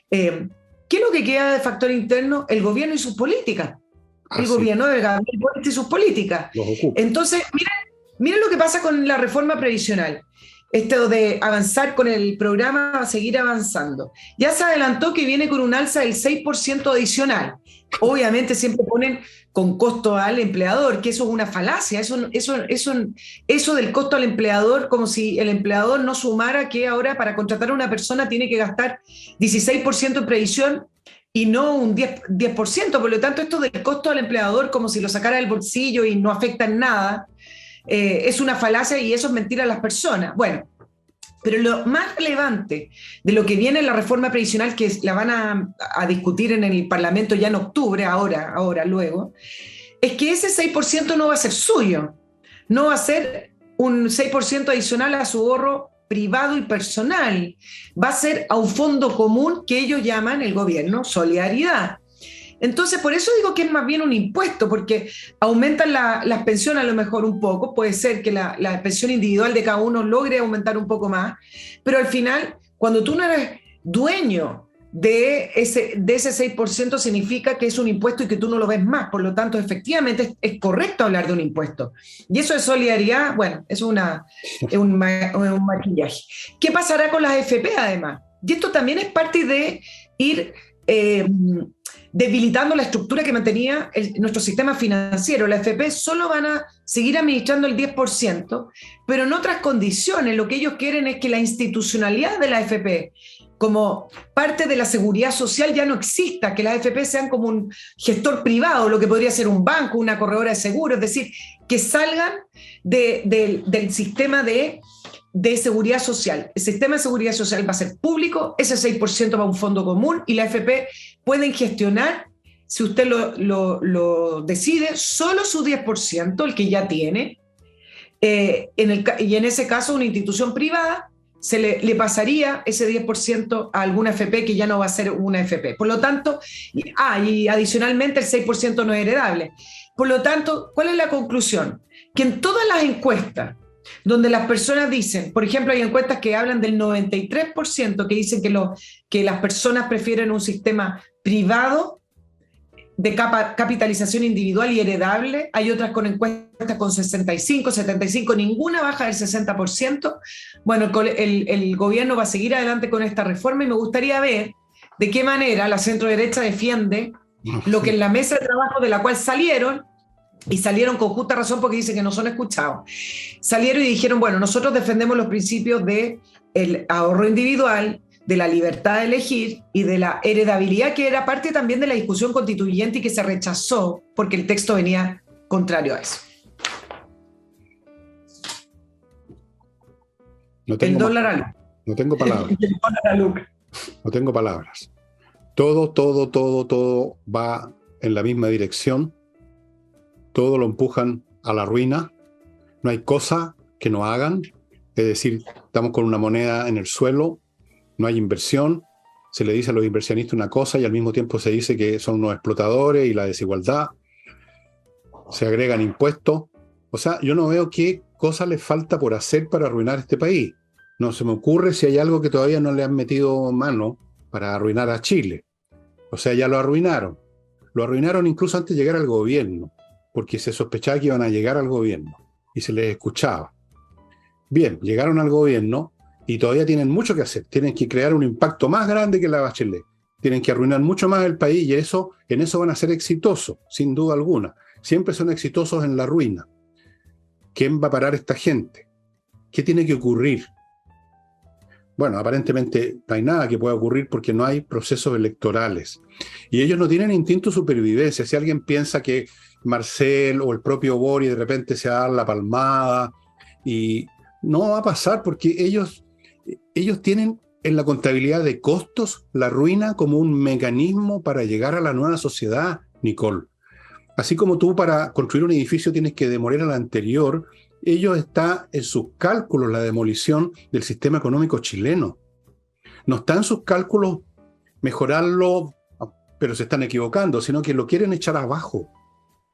¿Qué es lo que queda de factor interno? El gobierno y sus políticas. El gobierno de Gabriel Boric y sus políticas. Entonces, miren lo que pasa con la reforma previsional. Esto de avanzar con el programa va a seguir avanzando. Ya se adelantó que viene con un alza del 6% adicional. Obviamente siempre ponen con costo al empleador, que eso es una falacia, eso del costo al empleador, como si el empleador no sumara que ahora para contratar a una persona tiene que gastar 16% en previsión y no un 10%. Por lo tanto, esto del costo al empleador, como si lo sacara del bolsillo y no afecta en nada, es una falacia y eso es mentir a las personas. Bueno, pero lo más relevante de lo que viene en la reforma previsional, que la van a discutir en el Parlamento ya en octubre, luego, es que ese 6% no va a ser suyo, no va a ser un 6% adicional a su ahorro privado y personal, va a ser a un fondo común que ellos llaman el gobierno solidaridad. Entonces, por eso digo que es más bien un impuesto, porque aumentan las pensiones a lo mejor un poco, puede ser que la pensión individual de cada uno logre aumentar un poco más, pero al final, cuando tú no eres dueño de ese 6%, significa que es un impuesto y que tú no lo ves más, por lo tanto, efectivamente es correcto hablar de un impuesto. Y eso de solidaridad, bueno, es un maquillaje. ¿Qué pasará con las AFP además? Y esto también es parte de ir debilitando la estructura que mantenía nuestro sistema financiero. La AFP solo van a seguir administrando el 10%, pero en otras condiciones. Lo que ellos quieren es que la institucionalidad de la AFP como parte de la seguridad social ya no exista, que las AFP sean como un gestor privado, lo que podría ser un banco, una corredora de seguros, es decir, que salgan del sistema de seguridad social. El sistema de seguridad social va a ser público, ese 6% va a un fondo común y la AFP pueden gestionar, si usted lo decide, solo su 10%, el que ya tiene, y en ese caso una institución privada le pasaría ese 10% a alguna FP que ya no va a ser una FP. Por lo tanto, y adicionalmente el 6% no es heredable. Por lo tanto, ¿cuál es la conclusión? Que en todas las encuestas donde las personas dicen, por ejemplo, hay encuestas que hablan del 93% que dicen que las personas prefieren un sistema privado de capitalización individual y heredable, hay otras con encuestas con 65, 75, ninguna baja del 60%. Bueno, el gobierno va a seguir adelante con esta reforma y me gustaría ver de qué manera la centro-derecha defiende lo que en la mesa de trabajo de la cual salieron, y salieron con justa razón porque dicen que no son escuchados, salieron y dijeron, bueno, nosotros defendemos los principios del ahorro individual, de la libertad de elegir y de la heredabilidad, que era parte también de la discusión constituyente y que se rechazó porque el texto venía contrario a eso. No tengo palabras. No tengo palabras. Todo va en la misma dirección. Todo lo empujan a la ruina. No hay cosa que no hagan. Es decir, estamos con una moneda en el suelo. No hay inversión, se le dice a los inversionistas una cosa y al mismo tiempo se dice que son unos explotadores y la desigualdad, se agregan impuestos. O sea, yo no veo qué cosa les falta por hacer para arruinar este país. No se me ocurre si hay algo que todavía no le han metido mano para arruinar a Chile. O sea, ya lo arruinaron. Lo arruinaron incluso antes de llegar al gobierno, porque se sospechaba que iban a llegar al gobierno y se les escuchaba. Bien, llegaron al gobierno y todavía tienen mucho que hacer. Tienen que crear un impacto más grande que la Bachelet. Tienen que arruinar mucho más el país y en eso van a ser exitosos, sin duda alguna. Siempre son exitosos en la ruina. ¿Quién va a parar a esta gente? ¿Qué tiene que ocurrir? Bueno, aparentemente no hay nada que pueda ocurrir porque no hay procesos electorales. Y ellos no tienen instinto de supervivencia. Si alguien piensa que Marcel o el propio Bori de repente se va a dar la palmada, y no va a pasar porque ellos tienen en la contabilidad de costos la ruina como un mecanismo para llegar a la nueva sociedad, Nicole. Así como tú para construir un edificio tienes que demoler al anterior, ellos está en sus cálculos la demolición del sistema económico chileno. No está en sus cálculos mejorarlo, pero se están equivocando, sino que lo quieren echar abajo.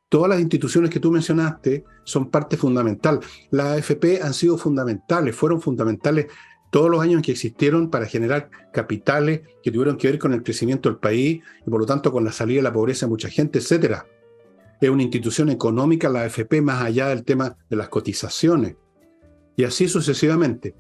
Todas las instituciones que tú mencionaste son parte fundamental. Las AFP han sido fundamentales, fueron fundamentales todos los años en que existieron para generar capitales que tuvieron que ver con el crecimiento del país y por lo tanto con la salida de la pobreza de mucha gente, etc. Es una institución económica la AFP más allá del tema de las cotizaciones. Y así sucesivamente.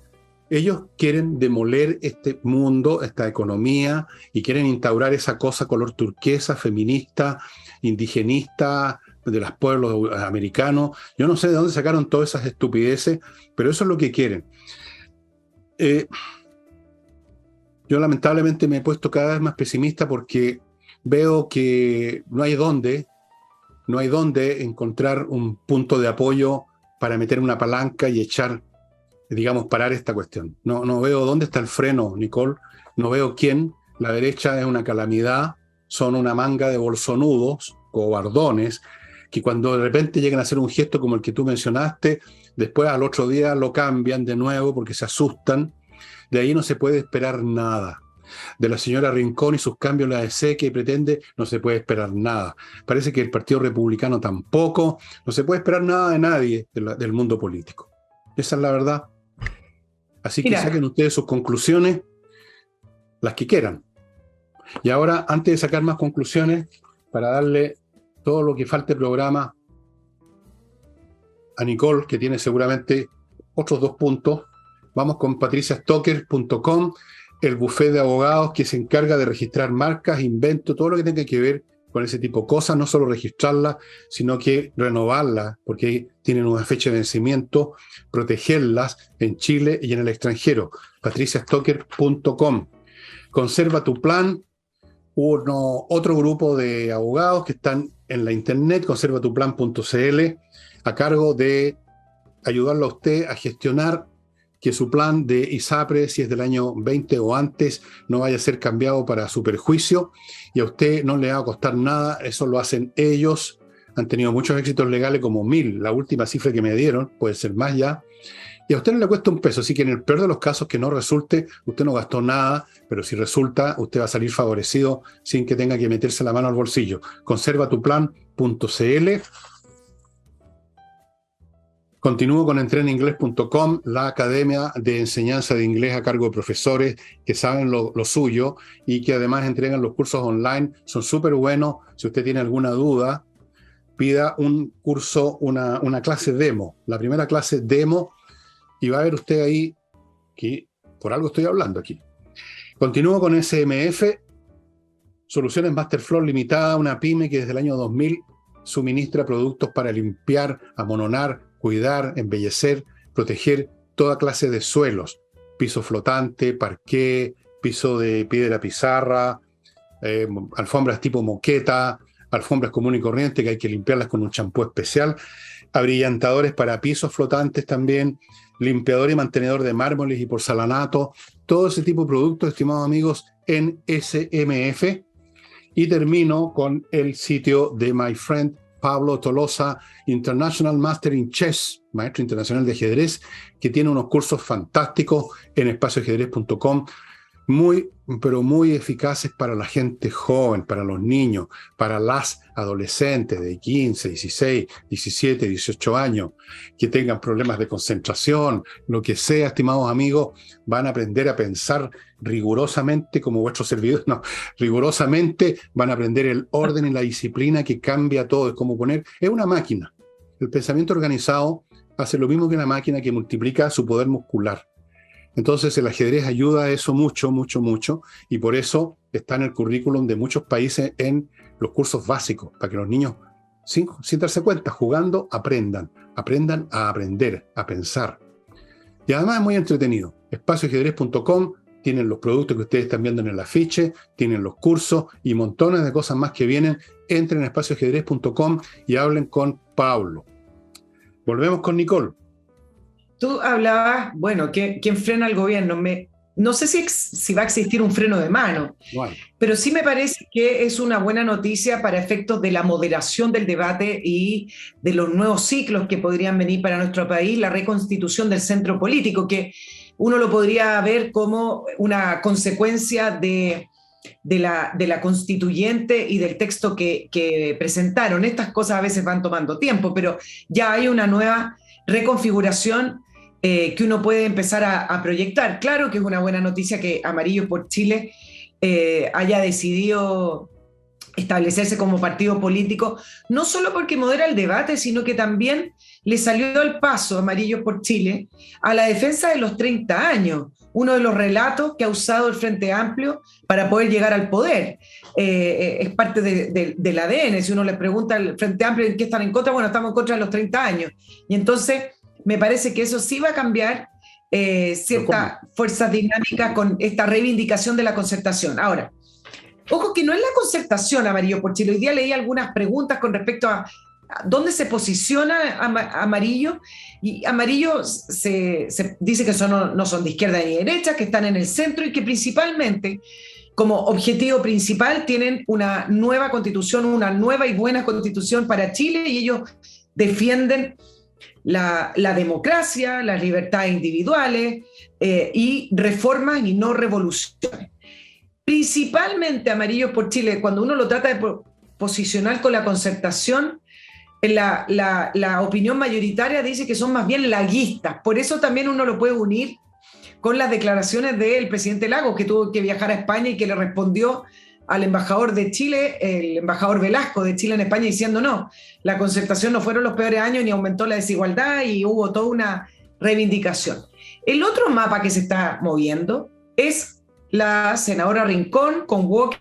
Ellos quieren demoler este mundo, esta economía, y quieren instaurar esa cosa color turquesa, feminista, indigenista, de los pueblos americanos. Yo no sé de dónde sacaron todas esas estupideces, pero eso es lo que quieren. Yo lamentablemente me he puesto cada vez más pesimista porque veo que no hay dónde encontrar un punto de apoyo para meter una palanca y echar, digamos, parar esta cuestión. No veo dónde está el freno, Nicole. No veo quién. La derecha es una calamidad. Son una manga de bolsonudos, cobardones, que cuando de repente llegan a hacer un gesto como el que tú mencionaste, después al otro día lo cambian de nuevo porque se asustan. De ahí no se puede esperar nada. De la señora Rincón y sus cambios en la ADC que pretende, no se puede esperar nada. Parece que el Partido Republicano tampoco. No se puede esperar nada de nadie del mundo político. Esa es la verdad. Así que saquen ustedes sus conclusiones, las que quieran. Y ahora, antes de sacar más conclusiones, para darle todo lo que falte programa a Nicole, que tiene seguramente otros 2 puntos, vamos con patriciastocker.com, el bufete de abogados que se encarga de registrar marcas, inventos, todo lo que tenga que ver con ese tipo de cosas, no solo registrarlas, sino que renovarlas, porque tienen una fecha de vencimiento, protegerlas en Chile y en el extranjero. patriciastocker.com. Conserva tu plan, otro grupo de abogados que están en la internet, conservatuplan.cl, a cargo de ayudarlo a usted a gestionar que su plan de ISAPRE, si es del año 20 o antes, no vaya a ser cambiado para su perjuicio, y a usted no le va a costar nada. Eso lo hacen ellos. Han tenido muchos éxitos legales, como 1000, la última cifra que me dieron, puede ser más ya, Y a usted no le cuesta un peso, así que en el peor de los casos que no resulte, usted no gastó nada, pero si resulta, usted va a salir favorecido sin que tenga que meterse la mano al bolsillo. Conservatuplan.cl. Continúo con entreninglés.com, la academia de enseñanza de inglés a cargo de profesores que saben lo suyo y que además entregan los cursos online. Son súper buenos. Si usted tiene alguna duda, pida un curso, una clase demo. La primera clase demo, y va a ver usted ahí que por algo estoy hablando aquí. Continúo con SMF, Soluciones Masterfloor Limitada, una pyme que desde el año 2000 suministra productos para limpiar, amononar, cuidar, embellecer, proteger toda clase de suelos. Piso flotante, parqué, piso de piedra pizarra, alfombras tipo moqueta, alfombras común y corriente que hay que limpiarlas con un champú especial, abrillantadores para pisos flotantes también, limpiador y mantenedor de mármoles y porcelanato, todo ese tipo de productos, estimados amigos, en SMF. Y termino con el sitio de my friend Pablo Tolosa, International Master in Chess, maestro internacional de ajedrez, que tiene unos cursos fantásticos en espacioajedrez.com, muy, pero muy eficaces para la gente joven, para los niños, para las adolescentes de 15, 16, 17, 18 años, que tengan problemas de concentración, lo que sea, estimados amigos, van a aprender a pensar rigurosamente como vuestros servidores, no, rigurosamente van a aprender el orden y la disciplina que cambia todo, es como poner, es una máquina. El pensamiento organizado hace lo mismo que una máquina que multiplica su poder muscular. Entonces el ajedrez ayuda a eso mucho, mucho, mucho, y por eso está en el currículum de muchos países en los cursos básicos, para que los niños, sin darse cuenta, jugando, aprendan a aprender, a pensar. Y además es muy entretenido. Espacioajedrez.com tienen los productos que ustedes están viendo en el afiche, tienen los cursos y montones de cosas más que vienen. Entren en espacioajedrez.com y hablen con Pablo. Volvemos con Nicole. Tú hablabas, bueno, ¿quién frena al gobierno? No sé si va a existir un freno de mano, pero sí me parece que es una buena noticia para efectos de la moderación del debate y de los nuevos ciclos que podrían venir para nuestro país, la reconstitución del centro político, que uno lo podría ver como una consecuencia de la constituyente y del texto que presentaron. Estas cosas a veces van tomando tiempo, pero ya hay una nueva reconfiguración que uno puede empezar a proyectar. Claro que es una buena noticia que Amarillo por Chile haya decidido establecerse como partido político, no solo porque modera el debate, sino que también le salió al paso Amarillo por Chile a la defensa de los 30 años, uno de los relatos que ha usado el Frente Amplio para poder llegar al poder. Es parte del ADN. Si uno le pregunta al Frente Amplio en qué están en contra, bueno, estamos en contra de los 30 años. Y entonces me parece que eso sí va a cambiar ciertas fuerzas dinámicas con esta reivindicación de la concertación. Ahora, ojo que no es la concertación, Amarillo por Chile. Hoy día leí algunas preguntas con respecto a dónde se posiciona Amarillo, y Amarillo se dice que no son de izquierda ni de derecha, que están en el centro y que principalmente, como objetivo principal, tienen una nueva constitución, una nueva y buena constitución para Chile, y ellos defienden la democracia, las libertades individuales y reformas y no revoluciones. Principalmente Amarillos por Chile, cuando uno lo trata de posicionar con la concertación, la opinión mayoritaria dice que son más bien laguistas. Por eso también uno lo puede unir con las declaraciones del presidente Lagos, que tuvo que viajar a España y que le respondió al embajador de Chile, el embajador Velasco de Chile en España, diciendo no, la concertación no fueron los peores años ni aumentó la desigualdad, y hubo toda una reivindicación. El otro mapa que se está moviendo es la senadora Rincón con Walker.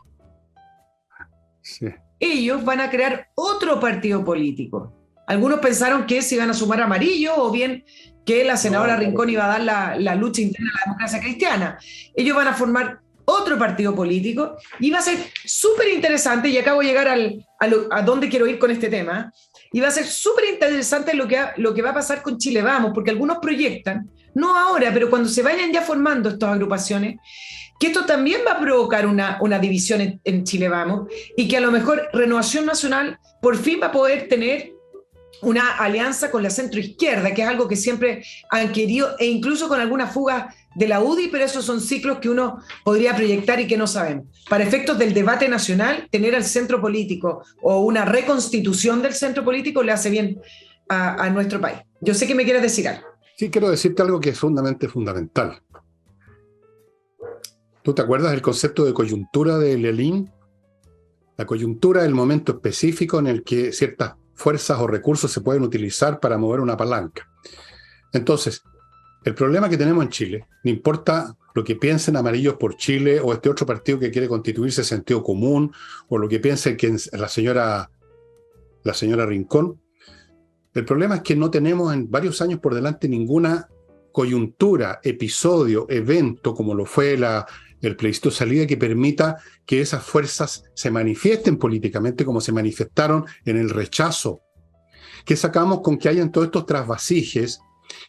Sí. Ellos van a crear otro partido político. Algunos pensaron que se iban a sumar a Amarillo, o bien que la senadora Rincón iba a dar la lucha interna a la democracia cristiana. Ellos van a formar otro partido político y va a ser súper interesante, y acabo de llegar a dónde quiero ir con este tema, y va a ser súper interesante lo que va a pasar con Chile Vamos, porque algunos proyectan, no ahora, pero cuando se vayan ya formando estas agrupaciones, que esto también va a provocar una división en Chile Vamos, y que a lo mejor Renovación Nacional por fin va a poder tener una alianza con la centroizquierda, que es algo que siempre han querido, e incluso con algunas fugas de la UDI, pero esos son ciclos que uno podría proyectar y que no sabemos. Para efectos del debate nacional, tener al centro político o una reconstitución del centro político le hace bien a nuestro país. Yo sé que me quieres decir algo. Sí, quiero decirte algo que es fundamental. ¿Tú te acuerdas del concepto de coyuntura de Lenin? La coyuntura es el momento específico en el que ciertas fuerzas o recursos se pueden utilizar para mover una palanca. Entonces, el problema que tenemos en Chile, no importa lo que piensen Amarillos por Chile o este otro partido que quiere constituirse Sentido Común, o lo que piense la señora Rincón, el problema es que no tenemos en varios años por delante ninguna coyuntura, episodio, evento, como lo fue el plebiscito de salida, que permita que esas fuerzas se manifiesten políticamente como se manifestaron en el rechazo. ¿Qué sacamos con que hayan todos estos trasvasijes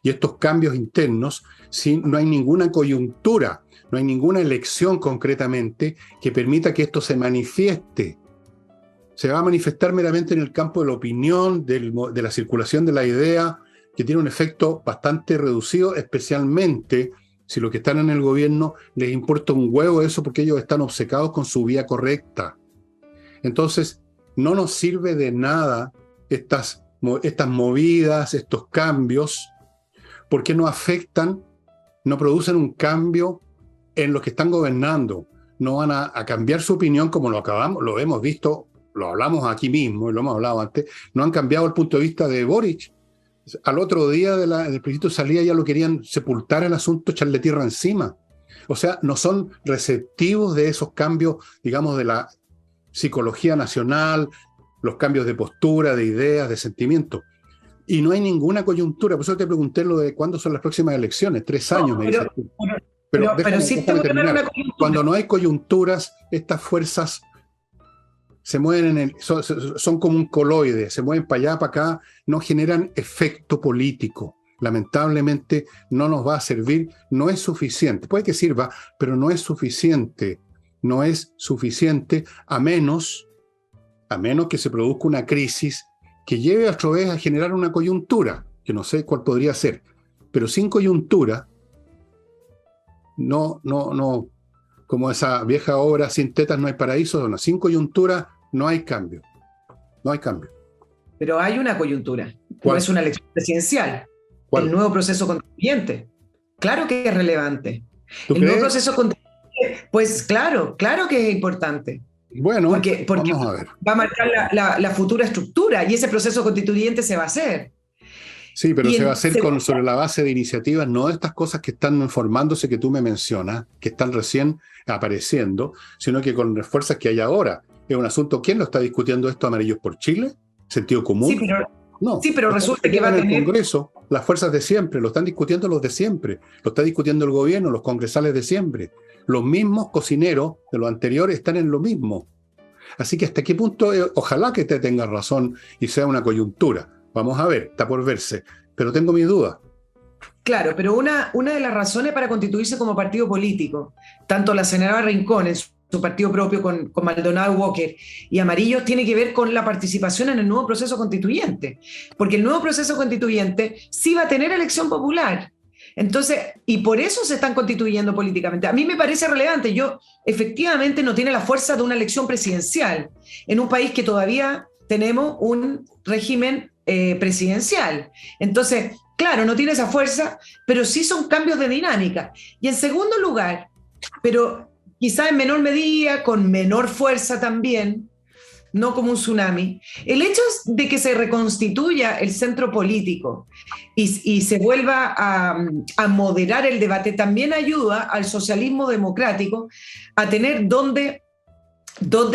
y estos cambios internos si no hay ninguna coyuntura, no hay ninguna elección concretamente que permita que esto se manifieste? Se va a manifestar meramente en el campo de la opinión, de la circulación de la idea, que tiene un efecto bastante reducido, especialmente si los que están en el gobierno les importa un huevo eso porque ellos están obcecados con su vía correcta. Entonces, no nos sirve de nada estas movidas, estos cambios, porque no afectan, no producen un cambio en los que están gobernando. No van a cambiar su opinión como lo hemos visto, lo hablamos aquí mismo y lo hemos hablado antes, no han cambiado el punto de vista de Boric. Al otro día del plebiscito de salida ya lo querían sepultar el asunto, echarle tierra encima. O sea, no son receptivos de esos cambios, digamos, de la psicología nacional, los cambios de postura, de ideas, de sentimientos. Y no hay ninguna coyuntura. Por eso te pregunté lo de cuándo son las próximas elecciones. 3 años, me dices tú. Pero sí te voy a dar una coyuntura. Cuando no hay coyunturas, estas fuerzas se mueven son como un coloide, se mueven para allá, para acá, no generan efecto político. Lamentablemente no nos va a servir, no es suficiente. Puede que sirva, pero no es suficiente. No es suficiente a menos que se produzca una crisis que lleve a otra vez a generar una coyuntura, que no sé cuál podría ser. Pero sin coyuntura, no, como esa vieja obra, sin tetas no hay paraíso, no, sin coyuntura no hay cambio. No hay cambio. Pero hay una coyuntura. ¿Cuál? No es una elección presidencial. ¿Cuál? El nuevo proceso constituyente. Claro que es relevante. ¿Tú El crees? nuevo proceso constituyente, pues claro que es importante. Bueno, Porque vamos a ver. va a marcar la futura estructura y ese proceso constituyente se va a hacer. Sí, pero Y se va a hacer segundo, sobre la base de iniciativas, no de estas cosas que están formándose que tú me mencionas, que están recién apareciendo, sino que con las fuerzas que hay ahora. Es un asunto, ¿quién lo está discutiendo esto? ¿Amarillos por Chile? ¿Sentido común? No. sí, pero resulta que va a en el tener... Congreso, las fuerzas de siempre, lo están discutiendo los de siempre, lo está discutiendo el gobierno, los congresales de siempre. Los mismos cocineros de los anteriores están en lo mismo. Así que hasta qué punto, ojalá que te tenga razón y sea una coyuntura. Vamos a ver, está por verse, pero tengo mis dudas. Claro, pero una de las razones para constituirse como partido político, tanto la senadora Rincón en su partido propio con Maldonado Walker y Amarillos, tiene que ver con la participación en el nuevo proceso constituyente, porque el nuevo proceso constituyente sí va a tener elección popular. Entonces, y por eso se están constituyendo políticamente. A mí me parece relevante. Efectivamente, no tiene la fuerza de una elección presidencial en un país que todavía tenemos un régimen presidencial. Entonces, claro, no tiene esa fuerza, pero sí son cambios de dinámica. Y en segundo lugar, pero quizá en menor medida, con menor fuerza también, no como un tsunami, el hecho de que se reconstituya el centro político y se vuelva a moderar el debate también ayuda al socialismo democrático a tener dónde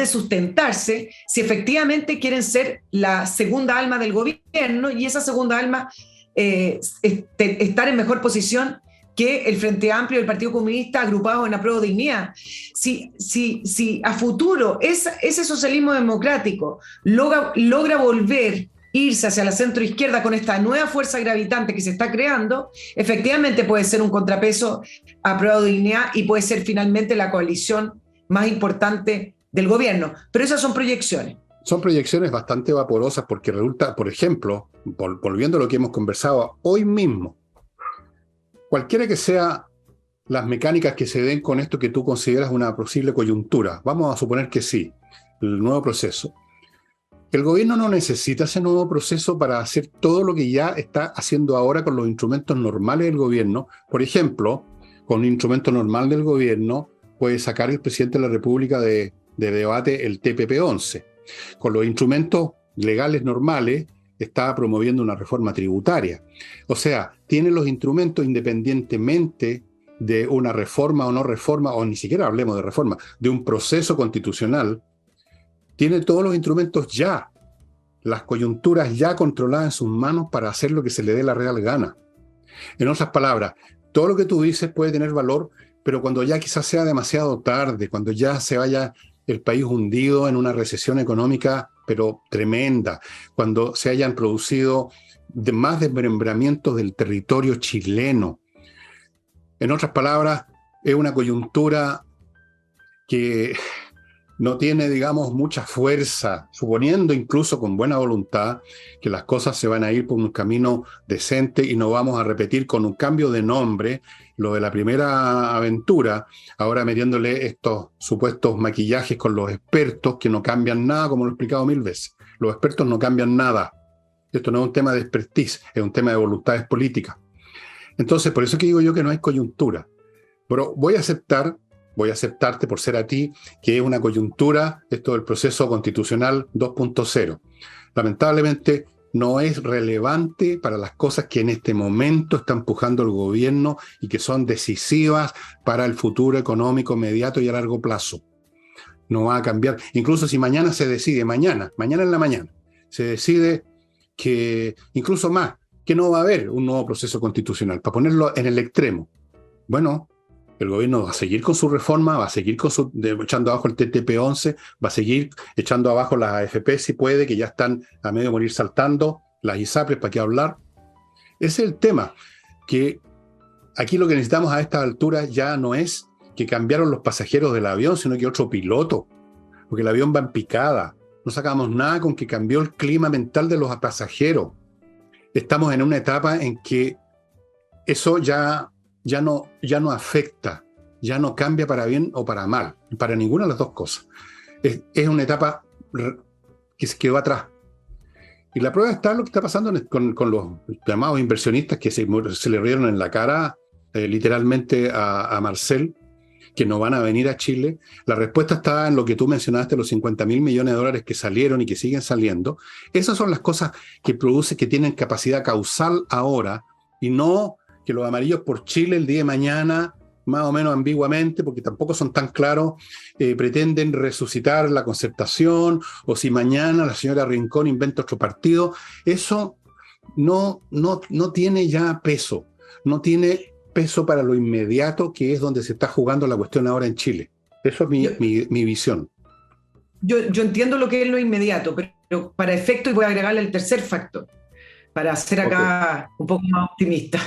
sustentarse si efectivamente quieren ser la segunda alma del gobierno y esa segunda alma estar en mejor posición que el Frente Amplio y el Partido Comunista agrupados en Apruebo Dignidad. Si a futuro ese socialismo democrático logra volver, irse hacia la centroizquierda con esta nueva fuerza gravitante que se está creando, efectivamente puede ser un contrapeso a Apruebo Dignidad y puede ser finalmente la coalición más importante del gobierno. Pero esas son proyecciones. Son proyecciones bastante vaporosas porque resulta, por ejemplo, volviendo a lo que hemos conversado hoy mismo, cualquiera que sea las mecánicas que se den con esto que tú consideras una posible coyuntura, vamos a suponer que sí, el nuevo proceso. El gobierno no necesita ese nuevo proceso para hacer todo lo que ya está haciendo ahora con los instrumentos normales del gobierno. Por ejemplo, con un instrumento normal del gobierno puede sacar el presidente de la República de debate el TPP-11. Con los instrumentos legales normales está promoviendo una reforma tributaria. O sea, tiene los instrumentos independientemente de una reforma o no reforma, o ni siquiera hablemos de reforma, de un proceso constitucional. Tiene todos los instrumentos ya, las coyunturas ya controladas en sus manos para hacer lo que se le dé la real gana. En otras palabras, todo lo que tú dices puede tener valor, pero cuando ya quizás sea demasiado tarde, cuando ya se vaya el país hundido en una recesión económica, pero tremenda, cuando se hayan producido más desmembramientos del territorio chileno. En otras palabras, es una coyuntura que no tiene, digamos, mucha fuerza, suponiendo incluso con buena voluntad que las cosas se van a ir por un camino decente y no vamos a repetir con un cambio de nombre lo de la primera aventura, ahora metiéndole estos supuestos maquillajes con los expertos que no cambian nada, como lo he explicado 1000 veces. Los expertos no cambian nada. Esto no es un tema de expertise, es un tema de voluntades políticas. Entonces, por eso que digo yo que no hay coyuntura. Pero voy a aceptarte por ser a ti, que es una coyuntura esto del proceso constitucional 2.0. Lamentablemente no es relevante para las cosas que en este momento está empujando el gobierno y que son decisivas para el futuro económico inmediato y a largo plazo. No va a cambiar. Incluso si mañana se decide, mañana en la mañana, se decide que, incluso más, que no va a haber un nuevo proceso constitucional, para ponerlo en el extremo. Bueno, el gobierno va a seguir con su reforma, va a seguir echando abajo el TTP-11, va a seguir echando abajo las AFP si puede, que ya están a medio de morir saltando, las ISAPRES, ¿para qué hablar? Ese es el tema, que aquí lo que necesitamos a esta altura ya no es que cambiaron los pasajeros del avión, sino que otro piloto, porque el avión va en picada. No sacamos nada con que cambió el clima mental de los pasajeros. Estamos en una etapa en que eso ya no afecta, ya no cambia para bien o para mal, para ninguna de las dos cosas. Es una etapa que se quedó atrás. Y la prueba está lo que está pasando con los llamados inversionistas que se le rieron en la cara literalmente a Marcel, que no van a venir a Chile. La respuesta está en lo que tú mencionaste, los 50.000 millones de dólares que salieron y que siguen saliendo. Esas son las cosas que que tienen capacidad causal ahora, y no que los amarillos por Chile el día de mañana, más o menos ambiguamente, porque tampoco son tan claros, pretenden resucitar la concertación, o si mañana la señora Rincón inventa otro partido. Eso no tiene ya peso, no tiene peso para lo inmediato, que es donde se está jugando la cuestión ahora en Chile. Eso es mi visión. Yo entiendo lo que es lo inmediato, pero para efecto, y voy a agregarle el tercer factor, para ser acá un poco más optimista.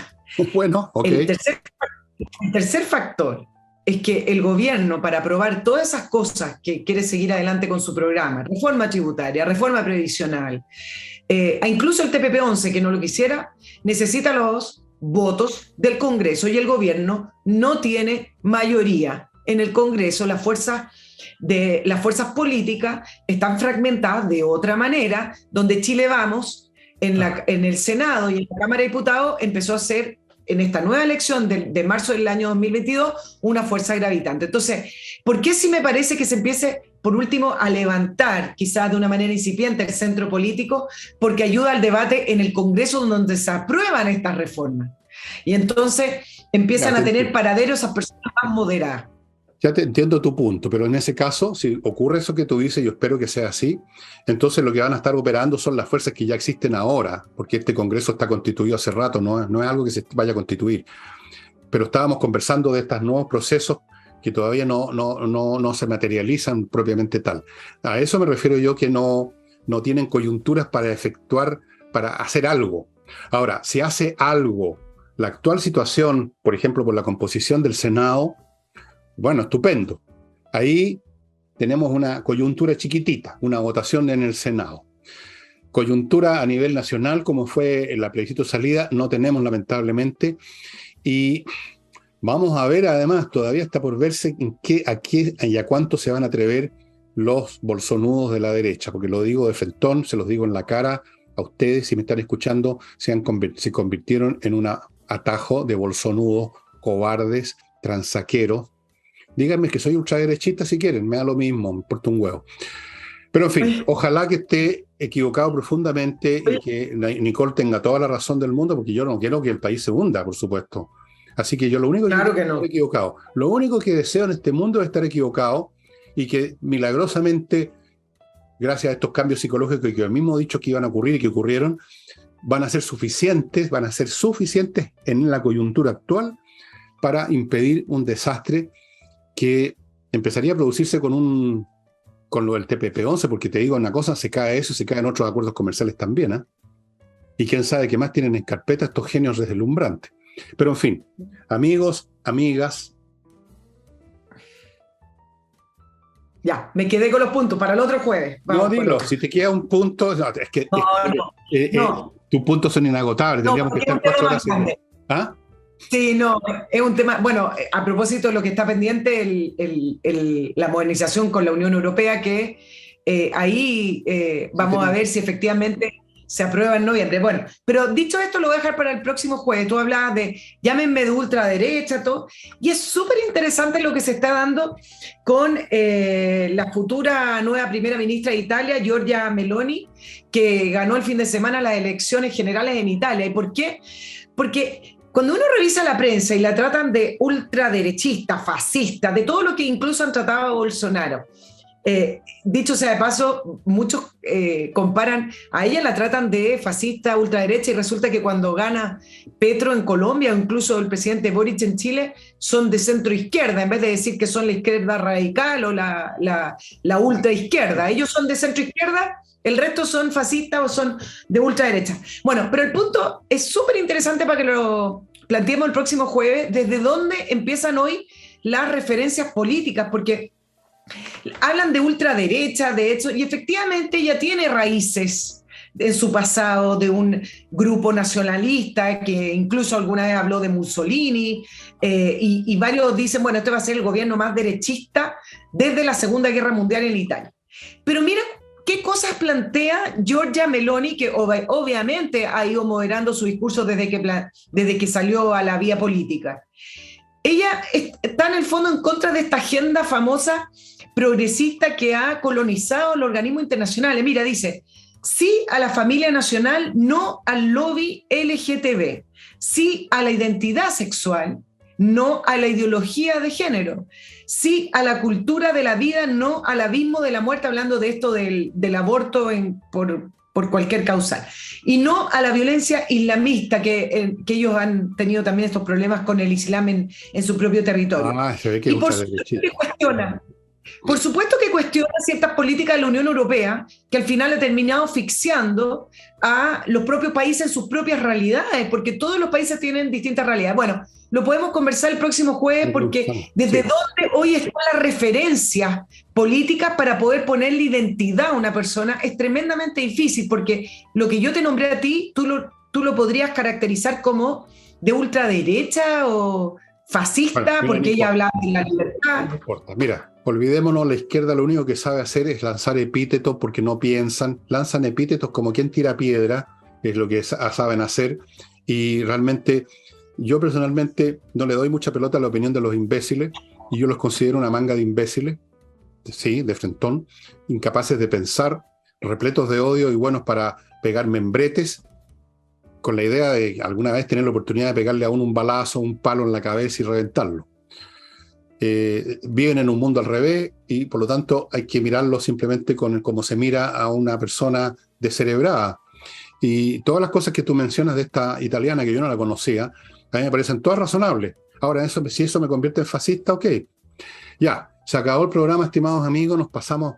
Bueno, ok. El tercer factor es que el gobierno, para aprobar todas esas cosas que quiere seguir adelante con su programa, reforma tributaria, reforma previsional, incluso el TPP-11, que no lo quisiera, necesita los votos del Congreso, y el gobierno no tiene mayoría en el Congreso. Las fuerzas políticas están fragmentadas de otra manera, donde Chile Vamos en el Senado y en la Cámara de Diputados empezó a ser, en esta nueva elección de marzo del año 2022, una fuerza gravitante. Entonces, ¿por qué sí me parece que se empiece, por último, a levantar, quizás de una manera incipiente, el centro político? Porque ayuda al debate en el Congreso, donde se aprueban estas reformas. Y entonces empiezan a tener paradero esas personas más moderadas. Ya te entiendo tu punto, pero en ese caso, si ocurre eso que tú dices, yo espero que sea así, entonces lo que van a estar operando son las fuerzas que ya existen ahora, porque este Congreso está constituido hace rato, no es algo que se vaya a constituir. Pero estábamos conversando de estos nuevos procesos que todavía no se materializan propiamente tal. A eso me refiero yo, que no tienen coyunturas para hacer algo. Ahora, si hace algo la actual situación, por ejemplo, por la composición del Senado, bueno, estupendo. Ahí tenemos una coyuntura chiquitita, una votación en el Senado. Coyuntura a nivel nacional, como fue en la plebiscito salida, no tenemos lamentablemente. Y vamos a ver, además, todavía está por verse a qué y a cuánto se van a atrever los bolsonudos de la derecha, porque lo digo de frentón, se los digo en la cara a ustedes, si me están escuchando, se convirtieron en un atajo de bolsonudos, cobardes, transaqueros. Díganme que soy ultraderechista si quieren, me da lo mismo, me importa un huevo. Pero en fin, ojalá que esté equivocado profundamente y que Nicole tenga toda la razón del mundo, porque yo no quiero que el país se hunda, por supuesto. Así que yo lo único Claro que que no. estar equivocado. Lo único que deseo en este mundo es estar equivocado y que milagrosamente, gracias a estos cambios psicológicos que yo mismo he dicho que iban a ocurrir y que ocurrieron, van a ser suficientes en la coyuntura actual para impedir un desastre que empezaría a producirse con lo del TPP-11, porque te digo una cosa, se cae eso y se caen otros acuerdos comerciales también, ¿eh? Y quién sabe qué más tienen en carpeta estos genios deslumbrantes. Pero en fin, amigos, amigas. Ya, me quedé con los puntos para el otro jueves. No, dilo, si te queda un punto, no, es que no. tus puntos son inagotables, tendríamos que estar 4 horas. ¿Ah? Sí, no, es un tema, bueno, a propósito de lo que está pendiente, la modernización con la Unión Europea, que ahí vamos a ver si efectivamente se aprueba en noviembre. Bueno, pero dicho esto, lo voy a dejar para el próximo jueves. Tú hablabas de, llámenme de ultraderecha, todo, y es súper interesante lo que se está dando con la futura nueva primera ministra de Italia, Giorgia Meloni, que ganó el fin de semana las elecciones generales en Italia. ¿Y por qué? Porque cuando uno revisa la prensa y la tratan de ultraderechista, fascista, de todo lo que incluso han tratado a Bolsonaro, dicho sea de paso, muchos comparan, a ella la tratan de fascista, ultraderecha, y resulta que cuando gana Petro en Colombia, o incluso el presidente Boric en Chile, son de centro izquierda, en vez de decir que son la izquierda radical o la ultraizquierda. Ellos son de centro izquierda, el resto son fascistas o son de ultraderecha. Bueno, pero el punto es súper interesante para que lo planteemos el próximo jueves, desde dónde empiezan hoy las referencias políticas, porque hablan de ultraderecha, de hecho, y efectivamente ella tiene raíces en su pasado de un grupo nacionalista que incluso alguna vez habló de Mussolini, y varios dicen, bueno, este va a ser el gobierno más derechista desde la Segunda Guerra Mundial en Italia. Pero mira qué cosas plantea Giorgia Meloni, que obviamente ha ido moderando su discurso desde que salió a la vía política. Ella está en el fondo en contra de esta agenda famosa progresista que ha colonizado los organismos internacionales. Mira, dice, sí a la familia nacional, no al lobby LGTB, sí a la identidad sexual, no a la ideología de género, sí a la cultura de la vida, no al abismo de la muerte, hablando de esto del aborto por cualquier causal, y no a la violencia islamista, que ellos han tenido también estos problemas con el Islam en su propio territorio. Se ve que y por supuesto que cuestiona. Por supuesto que cuestiona ciertas políticas de la Unión Europea que al final ha terminado asfixiando a los propios países en sus propias realidades, porque todos los países tienen distintas realidades. Bueno, lo podemos conversar el próximo jueves, porque desde dónde hoy están las referencias políticas para poder ponerle identidad a una persona es tremendamente difícil, porque lo que yo te nombré a ti, tú lo podrías caracterizar como de ultraderecha o fascista, bueno, porque ella hablaba de la libertad. No importa, mira. Olvidémonos, la izquierda lo único que sabe hacer es lanzar epítetos porque no piensan, lanzan epítetos como quien tira piedra, es lo que saben hacer, y realmente yo personalmente no le doy mucha pelota a la opinión de los imbéciles, y yo los considero una manga de imbéciles, sí, de frentón, incapaces de pensar, repletos de odio y buenos para pegar membretes, con la idea de alguna vez tener la oportunidad de pegarle a uno un balazo, un palo en la cabeza y reventarlo. Viven en un mundo al revés y por lo tanto hay que mirarlo simplemente como se mira a una persona descerebrada. Y todas las cosas que tú mencionas de esta italiana, que yo no la conocía, a mí me parecen todas razonables. Ahora, si eso me convierte en fascista, ok. Ya, se acabó el programa, estimados amigos, nos pasamos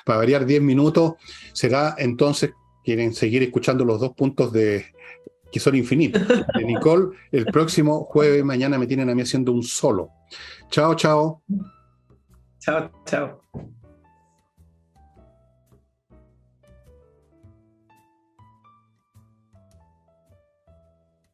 para variar 10 minutos. Será entonces, quieren seguir escuchando los 2 puntos que son infinitos, de Nicole, el próximo jueves. Mañana me tienen a mí haciendo un solo. Chao, chao. Chao, chao.